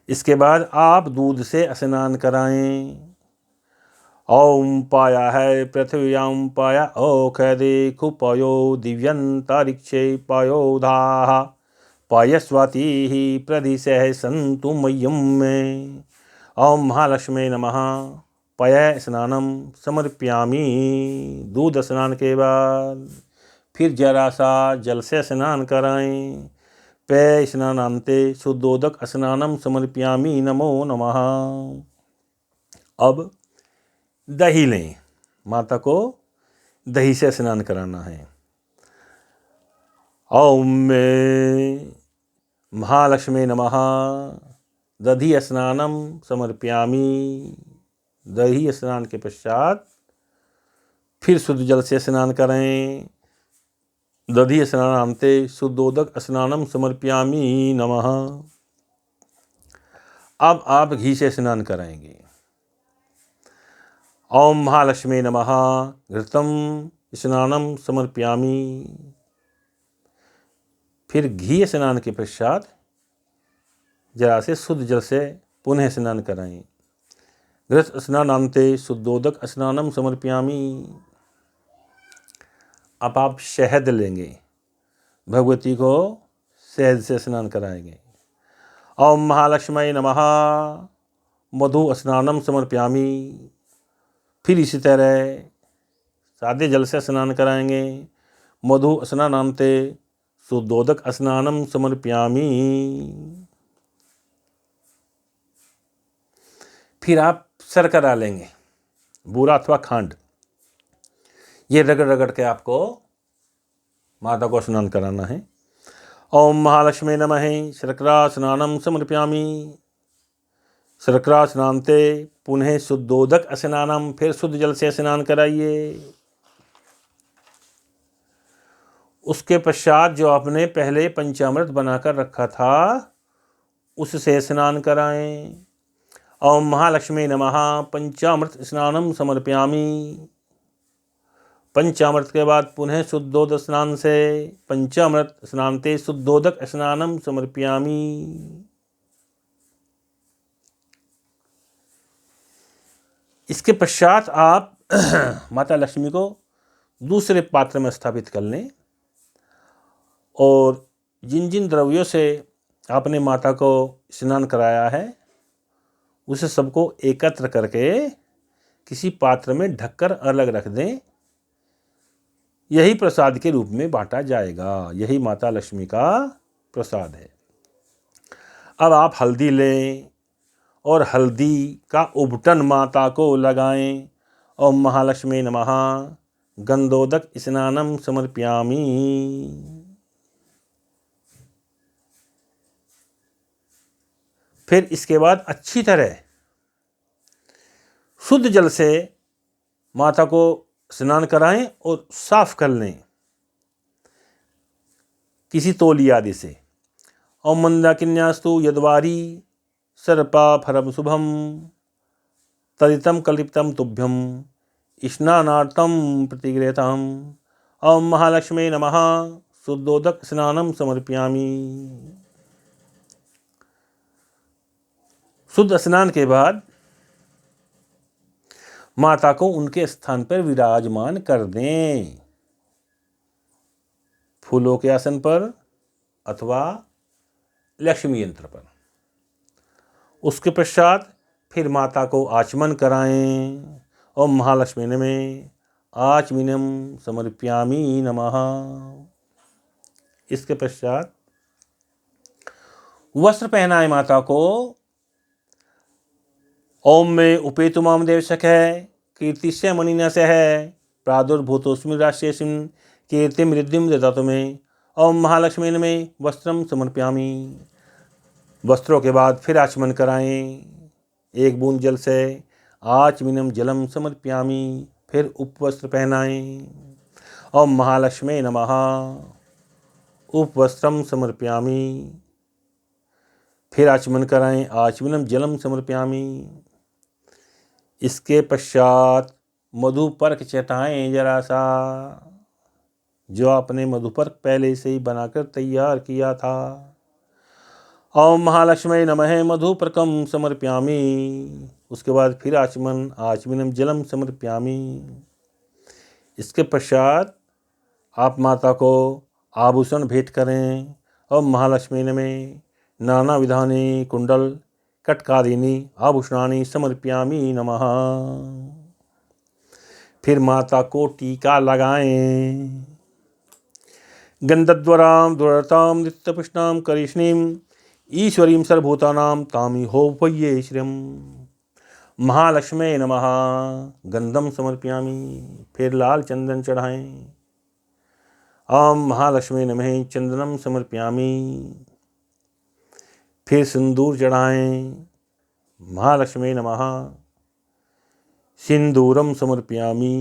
S1: इसके बाद आप दूध से स्नान कराएं। ओम पाया है पृथ्व्यां पाया औषधे कुपयो दिव्यंतरिक्षे पायो धाः पायस्वातिः प्रदिशः सन्तु मह्यं मे। ओम महालक्ष्मी नमः। पय स्नानम समर्पयामि। दूध स्नान के बाद फिर जरा सा जल से स्नान कराएं। पे स्नानान्ते शुद्धोदक स्नानम समर्पयामि। नमो नमः। अब दही लें। माता को दही से स्नान कराना है। ओम में महालक्ष्मी नमः। दधी स्नानम समर्पयामि। दही स्नान के पश्चात फिर शुद्ध जल से स्नान करें। दधी स्नानान्ते शुद्धोदक स्नानम समर्पयामि। नमः। अब आप घी से स्नान कराएंगे। ओम महालक्ष्मी नमः। घृतम स्नानम समर्पयामि। फिर घी स्नान के पश्चात जरा से शुद्ध जल से पुनः स्नान कराएं। घृत स्नानांते शुद्धोदक स्नानम समर्पयामि। अब आप शहद लेंगे, भगवती को शहद से स्नान कराएंगे। ओम महालक्ष्मी नमः मधु स्नानम समर्पयामि। फिर इसी तरह सादे जल से स्नान कराएंगे। मधु स्नानांते शुद्धोदक स्नानम समर्पयामि। फिर आप शर्करा लेंगे, बूरा अथवा खांड, ये रगड़ रगड़ के आपको माता को स्नान कराना है। ओम महालक्ष्मी नमः शर्करा स्नानम समर्पयामि। शर्करा स्नानते पुनः शुद्धोदक स्नानम, फिर शुद्ध जल से स्नान कराइए। उसके पश्चात जो आपने पहले पंचामृत बनाकर रखा था उससे स्नान कराएं। ओम महालक्ष्मी नमः पंचामृत स्नानम समर्पयामि। पंचामृत के बाद पुनः शुद्धोदक स्नान से पंचामृत स्नानते शुद्धोदक स्नानम समर्पयामि। इसके पश्चात आप माता लक्ष्मी को दूसरे पात्र में स्थापित कर लें और जिन जिन द्रव्यों से आपने माता को स्नान कराया है उसे सबको एकत्र करके किसी पात्र में ढककर अलग रख दें। यही प्रसाद के रूप में बांटा जाएगा। यही माता लक्ष्मी का प्रसाद है। अब आप हल्दी लें और हल्दी का उबटन माता को लगाएं। ओम महालक्ष्मी नमः गंधोदक स्नानम समर्पयामि। फिर इसके बाद अच्छी तरह शुद्ध जल से माता को स्नान कराएं और साफ कर लें किसी तौली आदि से। ओम मंदाकिन्यास्तु यद्वारी सर्पा फरम शुभम तदितम कल्पितम तुभ्यम स्नानार्थम प्रतिगृहताम। ओम महालक्ष्मी नमः शुद्धोदक स्नानम समर्पयामि। शुद्ध स्नान के बाद माता को उनके स्थान पर विराजमान कर दें, फूलों के आसन पर अथवा लक्ष्मी यंत्र पर। उसके पश्चात फिर माता को आचमन कराएं। ओम महालक्ष्मी नमः आचमनम समर्पयामि नमः। इसके पश्चात वस्त्र पहनाएं माता को। ओम में उपेतु माम देवशक है कीर्तिश्य मणिना से है प्रादुर्भूतोस्मि राशेषिम कीर्तिम रिद्धिम ददातु में। ओम महालक्ष्मी नमः वस्त्रम समर्पयामि। वस्त्रों के बाद फिर आचमन कराएं। एक बूंद जल से आचमनम जलम समर्पयामि। फिर उपवस्त्र पहनाएं। ओम महालक्ष्मी नमः उपवस्त्रम समर्पयामि। फिर आचमन कराएं। आचमनम जलम समर्पयामि। इसके पश्चात मधुपर्क चटाएं जरा सा, जो आपने मधुपर्क पहले से ही बनाकर तैयार किया था। ओम महालक्ष्मी नमः मधुपर्कम समर्पयामि। उसके बाद फिर आचमनम जलम समर्पयामि। इसके पश्चात आप माता को आभूषण भेंट करें। ओम महालक्ष्मी नमः नाना विधानि कुंडल कटकादीनि आभूषणानि समर्पयामि नमः। फिर माता को टीका लगाएं। गंधद्वराम दुरताम नित्यपुष्णाम करिष्णीम ईश्वरीं सर्वभूतानां तामी होपये श्रियम। महालक्ष्मी नमः गंधम समर्पयामि। फिर लाल चंदन चढ़ाएं। ओम महालक्ष्मी नमः चंदनम समर्पयामि। फिर सिंदूर चढ़ाएं। महालक्ष्मी नमः सिंदूरम समर्पयामि।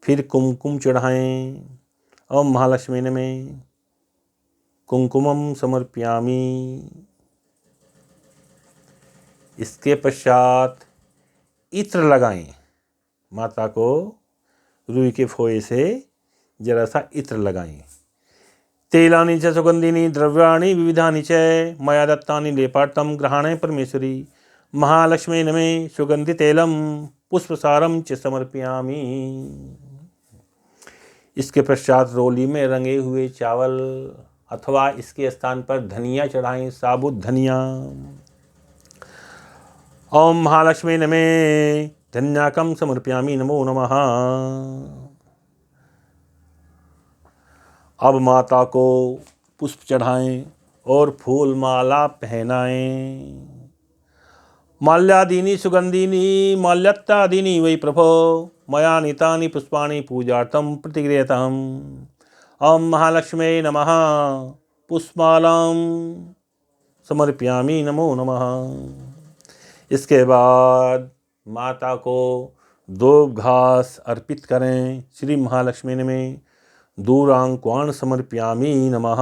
S1: फिर कुमकुम चढ़ाएं। ओम महालक्ष्मी नमः कुमकुमम समर्पयामि। इसके पश्चात इत्र लगाएं। माता को रुई के फोए से जरा सा इत्र लगाएं। तेलानि च सुगंधिनी द्रव्याणि विविधानि च मया दत्तानि लेपार्थं ग्रहाणे परमेश्वरी महालक्ष्मी नमे सुगंधि तैलम पुष्पसारम च समर्पयामि। इसके पश्चात रोली में रंगे हुए चावल अथवा इसके स्थान पर धनिया चढ़ाएं, साबुत धनिया। ओम महालक्ष्मी नमे धन्याकम समर्पयामि नमो नमः। अब माता को पुष्प चढ़ाएं और फूल माला पहनाएं। माल्यादीनि सुगंधिनी माल्यत्तादीनि वै प्रभो मया नीतानि पुष्पाणि पूजार्थं प्रतिगृह्यताम्। ओम महालक्ष्मी नमः पुष्पमालां समर्पयामि नमो नमः। इसके बाद माता को दूब घास अर्पित करें। श्री महालक्ष्मी में दूरांक्वान समर्पयामि नमः।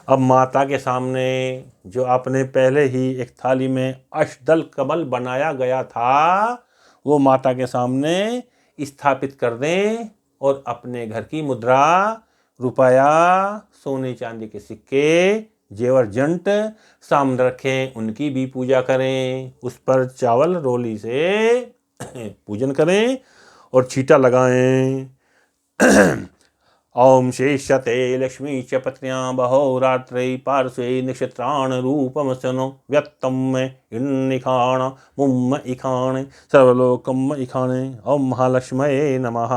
S1: अब माता के सामने जो आपने पहले ही एक थाली में अष्टदल कमल बनाया गया था वो माता के सामने स्थापित कर दें और अपने घर की मुद्रा, रुपया, सोने चांदी के सिक्के, जेवर जंट सामने रखें, उनकी भी पूजा करें। उस पर चावल रोली से पूजन करें और छींटा लगाएं। ओम शेषते लक्ष्मी च पत्न्यां बहोरात्रै पार्श्वे नक्षत्राण रूपमसनो व्यक्तम इन्निखाण मुम्म इखाण सर्वलोकम इखाणे। ओम महालक्ष्मये नमः।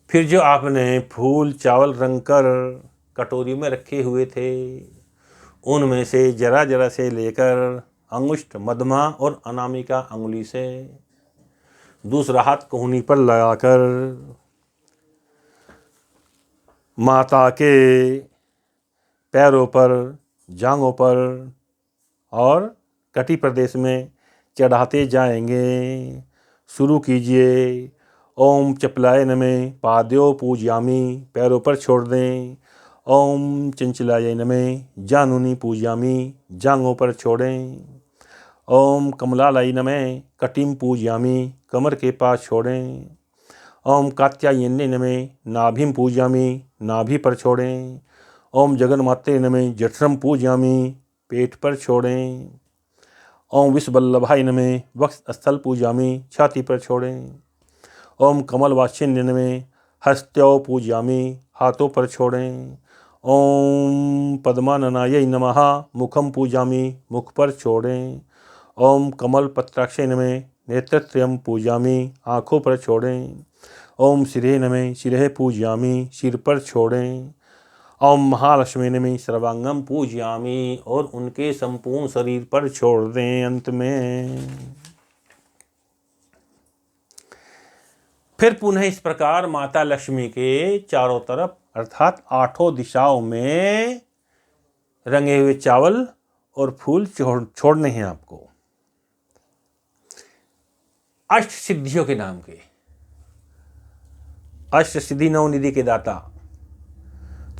S1: फिर जो आपने फूल चावल रंगकर कटोरी में रखे हुए थे उनमें से जरा जरा से लेकर अंगुष्ठ, मध्यमा और अनामिका अंगुली से दूसरा हाथ कोहनी पर लगाकर माता के पैरों पर, जांघों पर और कटी प्रदेश में चढ़ाते जाएंगे। शुरू कीजिए। ओम चपलाय नमः पाद्यो पूजयामि, पैरों पर छोड़ दें। ओम चंचलाय नमः जानुनी पूजयामि, जांघों पर छोड़ें। ओम कमलालय नमः कटिम पूजयामि, कमर के पास छोड़ें। ओम कात्यायन्ये नमः नाभिम पूजयामि, नाभि पर छोड़ें। ओम जगन्माते नमः जठरम पूजयामि, पेट पर छोड़ें। ओम विश्ववल्लभाय नमः वक्ष स्थल पूजयामि, छाती पर छोड़ें। ओम कमलवासिन्य नमः हस्तौ पूजयामि, हाथों पर छोड़ें। ओम पद्माननाय नमः मुखम पूजयामि, मुख पर छोड़ें। ओम कमल पत्राक्षय नमः नेत्रत्रयम पूजयामि, आँखों पर छोड़ें। ओम शिरे नमः शिरे पूजयामि, सिर पर छोड़ें। ओम महालक्ष्मी नमः सर्वांगम पूजयामि और उनके संपूर्ण शरीर पर छोड़ दें। अंत में फिर पुनः इस प्रकार माता लक्ष्मी के चारों तरफ अर्थात आठों दिशाओं में रंगे हुए चावल और फूल छोड़ने हैं आपको। अष्ट सिद्धियों के नाम के, अष्ट सिद्धि नवनिधि के दाता।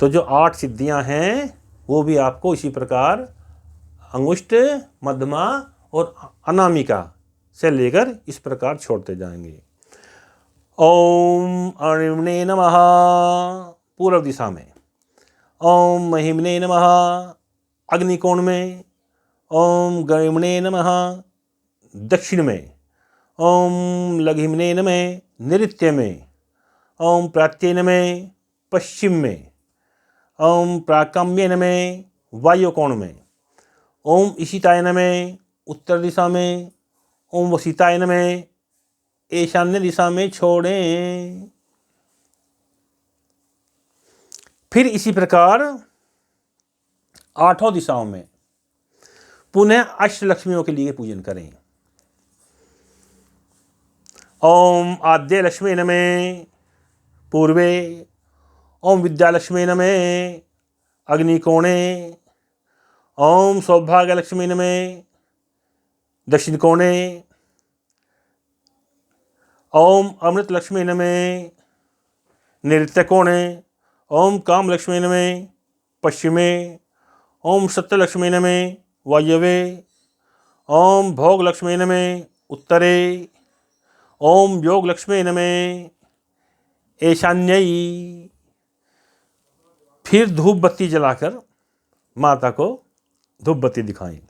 S1: तो जो 8 सिद्धियां हैं वो भी आपको इसी प्रकार अंगुष्ठ, मध्यमा और अनामिका से लेकर इस प्रकार छोड़ते जाएंगे। ओम अणिमने नमः पूर्व दिशा में। ओम महिमने नमः अग्निकोण में। ओम गणिमने नमः दक्षिण में। ओम लघिमने नमः नृत्य में। ओम प्रात्ये नमः पश्चिम में। ओम प्राकाम्ये नमः वायुकोण में। ओम ईशिताय नमः उत्तर दिशा में। ओम वसिताय नमः ईशान्य दिशा में छोड़ें। फिर इसी प्रकार 8 दिशाओं में पुनः अष्टलक्ष्मियों के लिए पूजन करें। ओम आद्य लक्ष्मी नमः पूर्वे। ओम विद्यालक्ष्मी नमः अग्निकोणे। ओम सौभाग्य लक्ष्मी नमः दक्षिण कोणे। ओम अमृत लक्ष्मी नमः नैऋत्य कोणे। ओम काम लक्ष्मी नमः पश्चिमे। ओम सत्य लक्ष्मी नमः वायव्ये। ओम भोग लक्ष्मी नमः उत्तरे। ओम योग लक्ष्मी नमः ईशान्यई। फिर धूप बत्ती जलाकर माता को धूप बत्ती दिखाएं।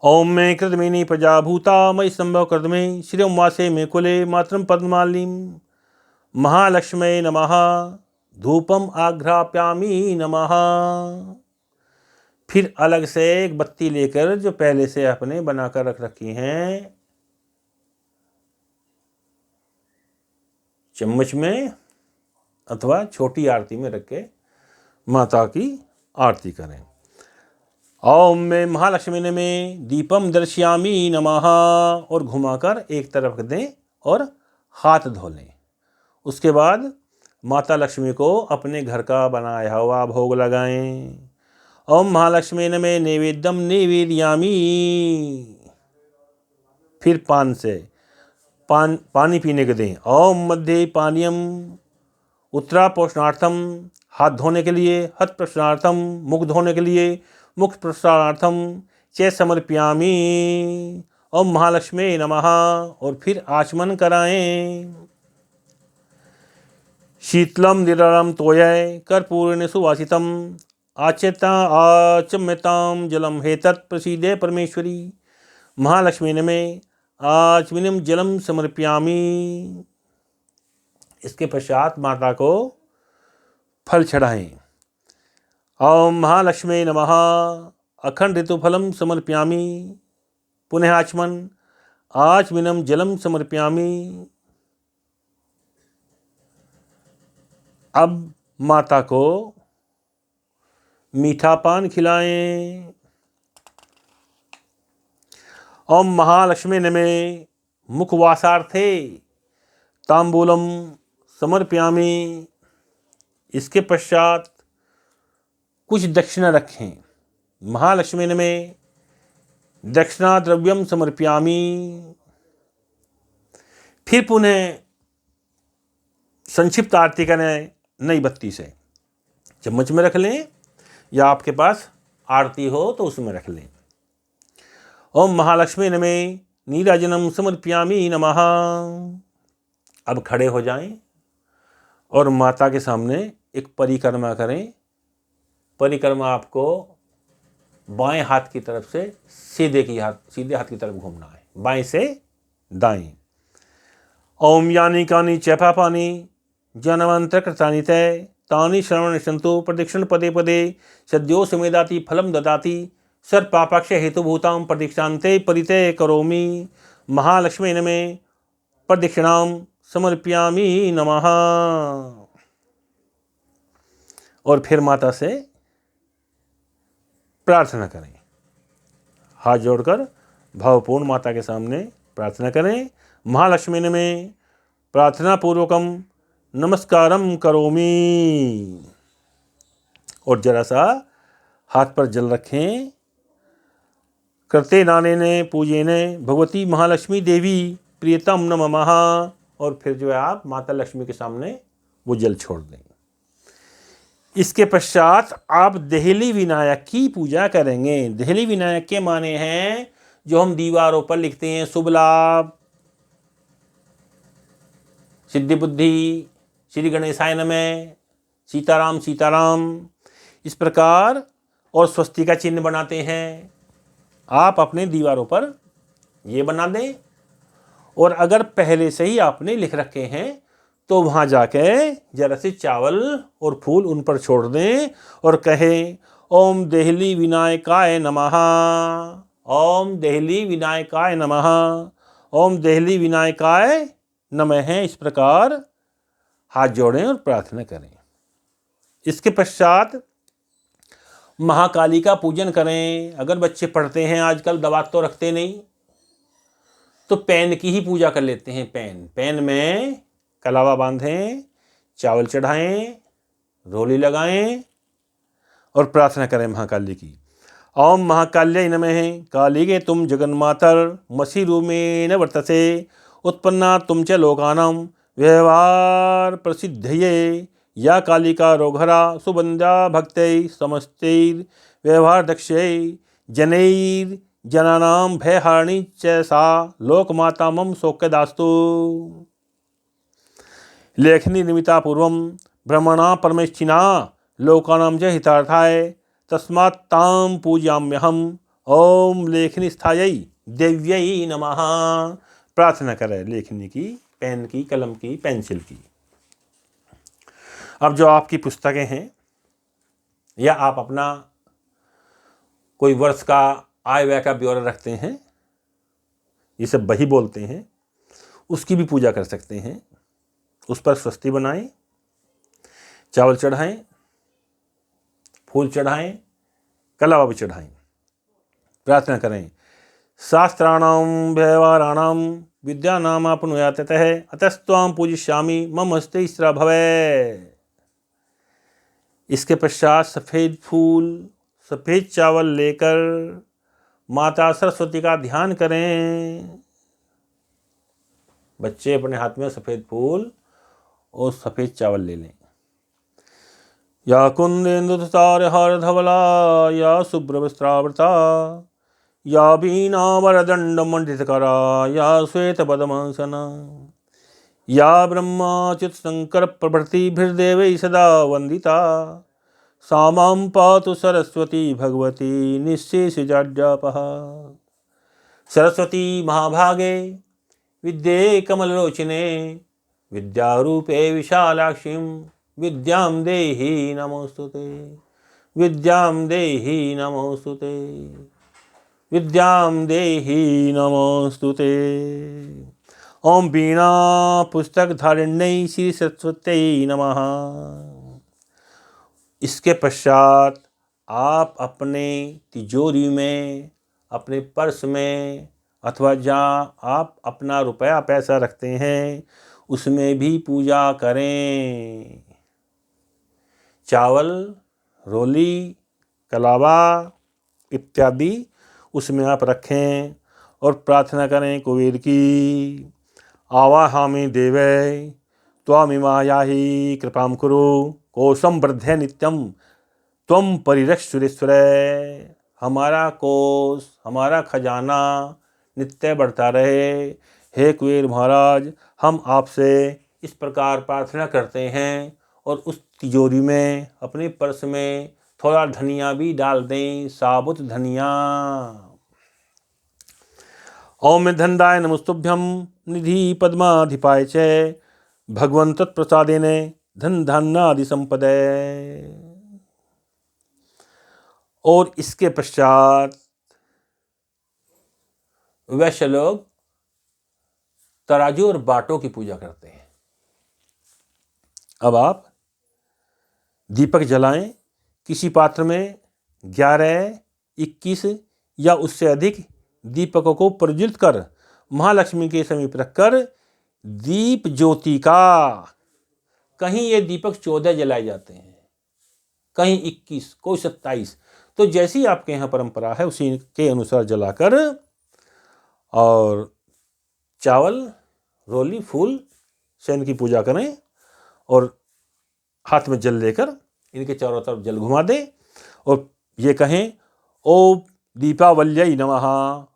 S1: ओम में कृतमेनी प्रजा भूता मयि संभव कृतमे श्रियं वासे मे कुले मातरम पद्मालीम महालक्ष्मी नमः धूपम आघ्राप्यामी नमः। फिर अलग से एक बत्ती लेकर जो पहले से अपने बनाकर रख रखी हैं चम्मच में अथवा छोटी आरती में रख के माता की आरती करें। ओम में महालक्ष्मी ने में दीपम दर्श्यामी नमः और घुमाकर एक तरफ दें और हाथ धो लें। उसके बाद माता लक्ष्मी को अपने घर का बनाया हुआ भोग लगाएं। ओम महालक्ष्मी ने में नैवेद्यम निवेदयामी। फिर पानी पीने के दें। ओम मध्य पानीयम उत्तरापोषणार्थम हाथ धोने के लिए, हथ प्रक्षाणार्थम मुख धोने के लिए, मुख प्रक्षाणार्थम चे समर्पयामी। ओम महालक्ष्मी नमः और फिर आचमन कराएं। शीतलम निरलम तोय कर्पूरेण सुवासितम आचम्यताम जलम हेतत् प्रसीदे परमेश्वरी। महालक्ष्मी ने में आचमनम जलम समर्पयामी। इसके पश्चात माता को फल चढ़ाएं। ओम महालक्ष्मी नमः अखंड ऋतुफलम समर्पयामी। पुनः आचमनम जलम समर्पयामी। अब माता को मीठा पान खिलाएं। ओम महालक्ष्मी नमः मुखवासार्थे तांबूलम समर्पयामी। इसके पश्चात कुछ दक्षिणा रखें। महालक्ष्मी नमः दक्षिणा द्रव्यम समर्पयामी। फिर पुनः संक्षिप्त आरती करें नई बत्ती से। चम्मच में रख लें या आपके पास आरती हो तो उसमें रख लें। ओम महालक्ष्मी नमः नीराजनम समर्पयामी नमः। अब खड़े हो जाएं और माता के सामने एक परिक्रमा करें। परिक्रमा आपको बाएं हाथ की तरफ से सीधे हाथ की तरफ घूमना है, बाएं से दाएं। ओम यानी कानी च पापानि जनमंत्र कृतानि तय तानि श्रवण सन्तु प्रदक्षिण पदे पदे सद्यो समेदाति फलम ददाति सर्व पापाक्ष हेतुभूतां प्रदक्षिणान्ते परिते करोमि। महालक्ष्मी नमः प्रदक्षिणां समर्पयामि नमः। और फिर माता से प्रार्थना करें। हाथ जोड़कर भावपूर्ण माता के सामने प्रार्थना करें। महालक्ष्मी नमः प्रार्थना पूर्वकम नमस्कारम करोमि। और जरा सा हाथ पर जल रखें। कृते नानेने पूजेने भगवती महालक्ष्मी देवी प्रियतम नमः। और फिर जो है आप माता लक्ष्मी के सामने वो जल छोड़ दें। इसके पश्चात आप देहली विनायक की पूजा करेंगे। देहली विनायक के माने हैं जो हम दीवारों पर लिखते हैं, शुभ लाभ, सिद्धि बुद्धि, श्री गणेशाय नमः, सीताराम सीताराम, इस प्रकार, और स्वस्ति का चिन्ह बनाते हैं। आप अपने दीवारों पर ये बना दें। और अगर पहले से ही आपने लिख रखे हैं तो वहाँ जाके जरा से चावल और फूल उन पर छोड़ दें और कहें ओम देहली विनायकाय नमः, ओम देहली विनायकाय नमः, ओम देहली विनायकाय नमः। इस प्रकार हाथ जोड़ें और प्रार्थना करें। इसके पश्चात महाकाली का पूजन करें। अगर बच्चे पढ़ते हैं, आजकल दवात तो रखते नहीं, तो पेन की ही पूजा कर लेते हैं। पेन में कलावा बांधें, चावल चढ़ाएं, रोली लगाएं और प्रार्थना करें महाकाली की। ओम महाकाल्यै नमः कालीगे तुम जगन्मातर मसी रूमेण वर्तसे उत्पन्ना तुम च लोकानां व्यवहार प्रसिद्धये या कालिका रोघरा सुबंध्या भक्तै समस्तैर व्यवहार दक्षै जनैर जनानां भयहारिणी च सा लोकमाता मम सौख्यदास्तु। लेखनी निर्मिता पूर्वं ब्रह्मणा परमेष्ठिना लोकानां च हितार्थाय तस्मात् तां पूजयाम्यहम्। ओम लेखनी स्थायै देव्यै नमः। प्रार्थना करें लेखनी की, पेन की, कलम की, पेंसिल की। अब जो आपकी पुस्तकें हैं या आप अपना कोई वर्ष का आय व्यय का ब्यौरा रखते हैं, ये सब बही बोलते हैं, उसकी भी पूजा कर सकते हैं। उस पर स्वस्ति बनाएं, चावल चढ़ाएं, फूल चढ़ाएं, कलावा भी चढ़ाएं। प्रार्थना करें शास्त्राणां व्यवहाराणां विद्यानामाप्नुयात् ततः अतस्त्वां पूजिष्यामि मम हस्ते स्थिरा भवे। इसके पश्चात सफ़ेद फूल, सफ़ेद चावल लेकर माता सरस्वती का ध्यान करें। बच्चे अपने हाथ में सफ़ेद फूल और सफ़ेद चावल ले लें। या कुंदेन्दुतारहारधवला या शुभ्रवस्त्रावृता या वीणावरदण्डमण्डितकरा या श्वेतपद्मासना या ब्रह्माच्युतशङ्करप्रभृतिभिर्देवैः सदा वन्दिता सा मां पातु सरस्वती भगवती निःशेषजाड्यापहा। सरस्वती महाभागे विद्ये कमललोचने विद्यारूपे विशालाक्षीं विद्यां देहि नमोस्तुते। विद्यां देहि नमोस्तुते। विद्यां देहि नमोस्तुते। ओम वीणा पुस्तक धारिण्यै श्री सरस्वत्यै नमः। इसके पश्चात आप अपने तिजोरी में, अपने पर्स में अथवा जहाँ आप अपना रुपया पैसा रखते हैं उसमें भी पूजा करें। चावल, रोली, कलावा इत्यादि उसमें आप रखें और प्रार्थना करें कुबेर की। आवाहामि देवै त्वामिमायाहि कृपां कुरु कोशं वर्धय नित्यं त्वं परिरक्ष सुरेश्वरै। हमारा कोष, हमारा खजाना नित्य बढ़ता रहे। हे कुबेर महाराज, हम आपसे इस प्रकार प्रार्थना करते हैं और उस तिजोरी में, अपने पर्स में थोड़ा धनिया भी डाल दें, साबुत धनिया। ओम धनदाय नमस्तुभ्यं निधि पद्माधिपाय च भगवन् तत्प्रसादेन धन धान्यादि संपदे। और इसके पश्चात वैश्य लोग तराजू और बाटों की पूजा करते हैं। अब आप दीपक जलाएं। किसी पात्र में 11, 21 या उससे अधिक दीपकों को प्रज्वलित कर महालक्ष्मी के समीप रखकर दीप ज्योति का, कहीं ये दीपक 14 जलाए जाते हैं, कहीं 21, कोई 27, तो जैसी आपके यहाँ परंपरा है उसी के अनुसार जलाकर और चावल, रोली, फूल से इनकी पूजा करें और हाथ में जल लेकर इनके चारों तरफ जल घुमा दें और ये कहें ओम दीपावल्यै नमः,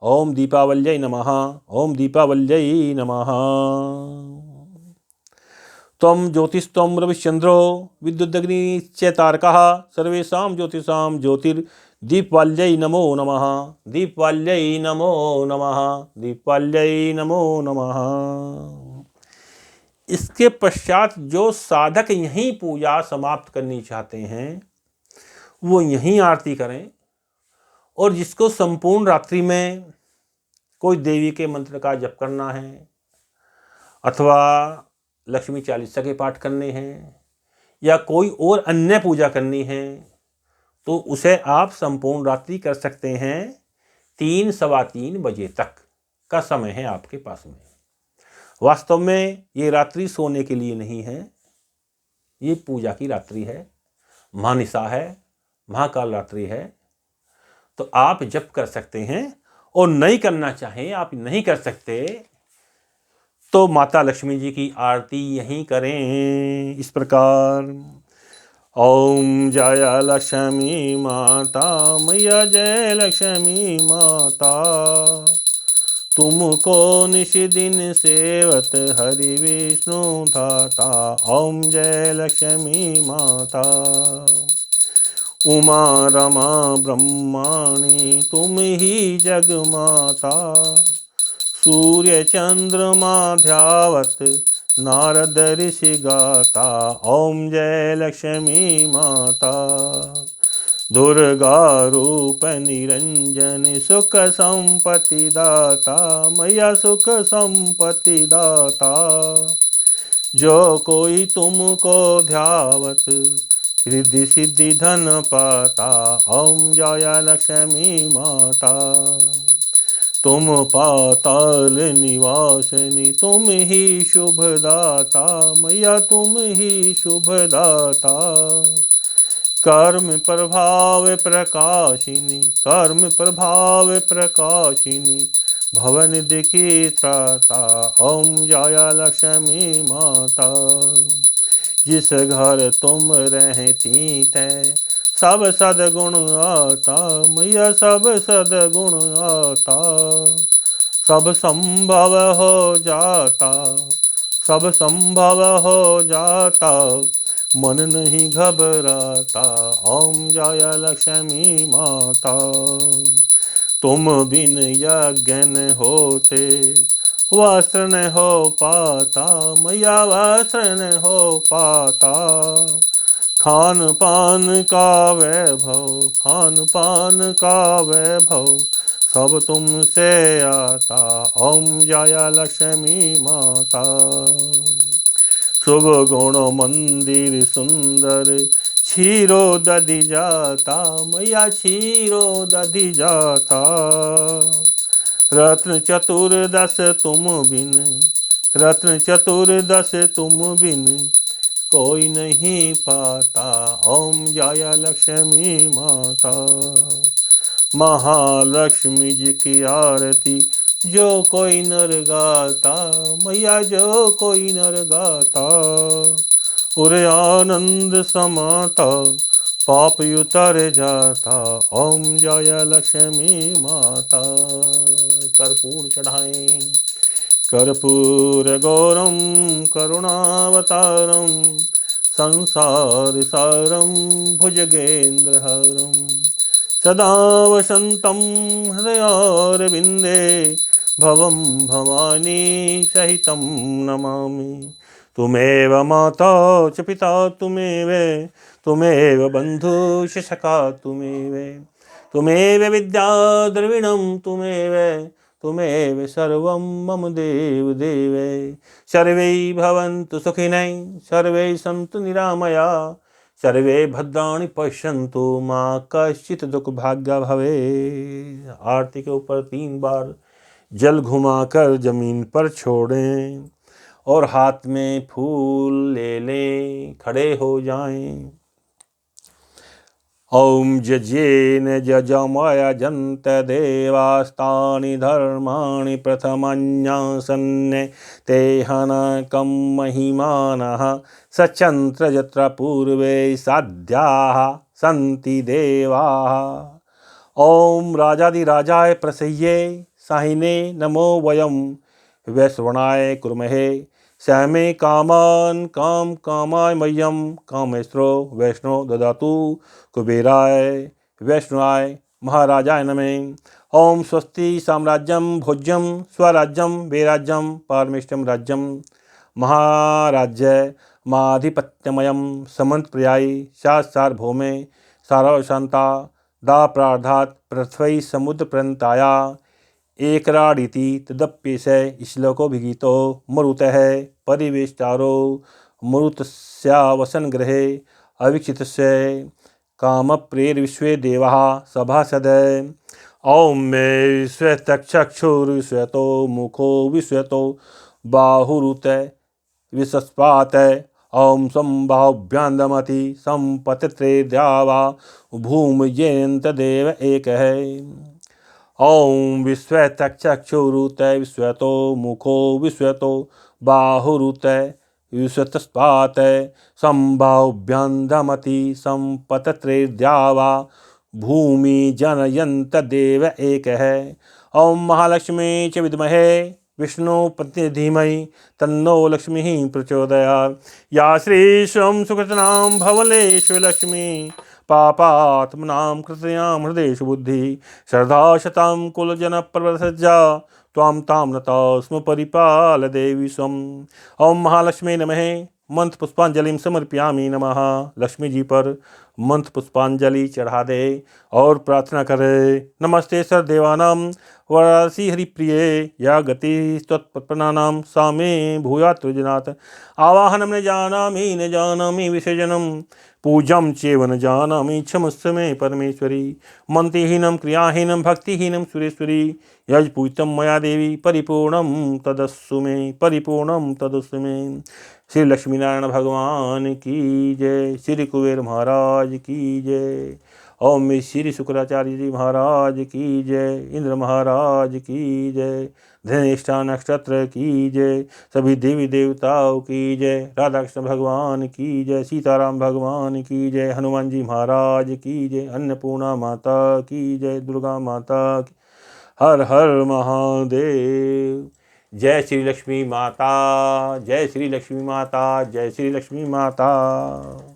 S1: ओम दीपावल्यै नमः, ओम दीपावल्यै नमः। त्वं ज्योतिस्त्वं रविश्चन्द्रो विद्युदग्निश्च तारकः सर्वेषां ज्योतिषां ज्योतिर्दीपवाल्यै नमो नमः। दीपवाल्यै नमो नमः। दीपवाल्यै नमो नमः। इसके पश्चात जो साधक यहीं पूजा समाप्त करनी चाहते हैं वो यहीं आरती करें और जिसको संपूर्ण रात्रि में कोई देवी के मंत्र का जप करना है अथवा लक्ष्मी चालीसा के पाठ करने हैं या कोई और अन्य पूजा करनी है तो उसे आप संपूर्ण रात्रि कर सकते हैं। 3, सवा 3 बजे तक का समय है आपके पास में। वास्तव में ये रात्रि सोने के लिए नहीं है, ये पूजा की रात्रि है, महानिशा है, महाकाल रात्रि है। तो आप जप कर सकते हैं और नहीं करना चाहें, आप नहीं कर सकते तो माता लक्ष्मी जी की आरती यहीं करें इस प्रकार। ओम जय लक्ष्मी माता मैया, जय लक्ष्मी माता तुमको निश दिन सेवत हरि विष्णु धाता। ओम जय लक्ष्मी माता। उमा रमा ब्रह्माणी तुम ही जग माता। सूर्य चंद्रमा ध्यावत नारद ऋषि गाता। ओम जय लक्ष्मी माता। दुर्गा रूप निरंजन सुख संपत्ति दाता। मैया सुख संपत्ति दाता। जो कोई तुमको ध्यावत रिद्धि सिद्धि धन पाता। ओम जय लक्ष्मी माता। तुम पाताल निवासिनी तुम ही शुभ दाता। मैया तुम ही शुभ दाता। कर्म प्रभाव प्रकाशिनी कर्म प्रभाव प्रकाशिनी भवनिधि की त्राता। ओम जय लक्ष्मी माता। जिस घर तुम रहती तै सब सदगुण आता। मैया सब सदगुण आता। सब संभव हो जाता सब संभव हो जाता। मन नहीं घबराता। ओम जय लक्ष्मी माता। तुम बिन यज्ञ न होते वस्त्र न हो पाता। मैया वस्त्र न हो पाता। खान पान का वैभव खान पान का वैभव सब तुमसे आता। ओम जय लक्ष्मी माता। शुभ गुण मंदिर सुंदर क्षीरो दधि जाता। मैया क्षीरो दधि जाता। रत्न चतुर्दश तुम बिन रत्न चतुर्दश तुम बिन कोई नहीं पाता। ओम जय लक्ष्मी माता। महालक्ष्मी जी की आरती जो कोई नर गाता। मैया जो कोई नर गाता। उरे आनंद समाता पाप उतर जाता। ओम जय लक्ष्मी माता। कर्पूर चढ़ाएं। कर्पूर गौरम करुणावतारम संसार सारम भुजगेन्द्रहारम सदा वसंतं हृदयारविंदे भवं भवानी सहितं नमामि। तुमेव माता च पिता तुमेव बन्धुश्च सखा तुमेव विद्या द्रविणं तुमेव सर्वं मम देव देवे। सर्वे भवन्तु सुखिनः सर्वे सन्तु निरामया सर्वे भद्राणि पश्यन्तु मां कश्चित् दुख भाग्य भवे। आरती के ऊपर 3 बार जल घुमाकर जमीन पर छोड़ें और हाथ में फूल ले लें, खड़े हो जाएं। ओम जजेन जजमयजन्त देवास्तानि धर्माणि प्रथमन्यासन्ने ते हनकं महिमानः सचन्त्र यत्र पूर्वे साध्याः सन्ति देवाः। ओम राजाधिराजाय प्रसह्ये साहिने नमो वयं वैश्रवणाय कुर्महे श्यामे कामान् काम कामाय मह्यं कामेश्वरो वैष्णो ददातु कुबेराय वैष्णवाय महाराजाय नमः। ओम स्वस्ति साम्राज्यं भोज्यं स्वराज्यं वैराज्यं पारमेष्टं राज्यं महाराज्य माधिपत्यमयं समन्त्प्रियायि सार्वभौमे सारवशान्ता दा प्रार्धात् पृथ्वी समुद्रपर्यन्ताया एकराडिति तदप्येष श्लोकोभिगीतो मरुतः परिवेष्टारो मरुतस्यावसन गृहे अवीक्षितस्य कामप्रेर्विश्वे देवाः सभासद। ओम मे विश्वतक्षुर्विश्वतो मुखो विश्वतो बाहुरुत विश्वस्पात। ओम संबाहुभ्यान्दमति संपतित्रे द्यावा भूमिजयन्त देव एकः। ओम विश्वतक्षुरुत विश्वतो मुखो विश्वतो बाहुरुत विश्वतस्पात संबाहुभ्यान्दमति संपतत्रे द्यावा भूमि जनयन्त देव एकः। ओम महालक्ष्मी च विद्महे विष्णु पत्नी धीमहि तन्नो लक्ष्मी प्रचोदयात्। या श्रीशं सुकृतनां भवलेषु लक्ष्मी पापात्मनां कृतयां हृदयेषु बुद्धि श्रद्धा शतां कुलजनप्रवसज्जा त्वां तां नता स्म परिपाल देवी स्वम्। ओम महालक्ष्मी नमः। मंत्र पुष्पांजलि समर्पयामि। नमः। लक्ष्मी जी पर मंत्र पुष्पांजलि चढ़ा दे और प्रार्थना करे। नमस्ते सर्वदेवानां वरासी हरिप्रिये या गति त्वत्पन्नानां सा मे भूयात् वृजनाथ। आवाहनं न जानामि विसर्जनं पूजं चैव न जानामि क्षमस्व मे परमेश्वरी। मंत्रहीनं क्रियाहीनं भक्तिहीनं सुरेश्वरी यज पूजितं मया देवी परिपूर्णं तदस्सु मे परिपूर्णं तदस्सु मे। श्री लक्ष्मी नारायण भगवान की जय। श्री कुबेर महाराज की जय। ओम श्री शुक्राचार्य जी महाराज की जय। इंद्र महाराज की जय। धनिष्ठा नक्षत्र की जय। सभी देवी देवताओं की जय। राधा कृष्ण भगवान की जय। सीताराम भगवान की जय। हनुमान जी महाराज की जय। अन्नपूर्णा माता की जय। दुर्गा माता की। हर हर महादेव। जय श्री लक्ष्मी माता। जय श्री लक्ष्मी माता। जय श्री लक्ष्मी माता।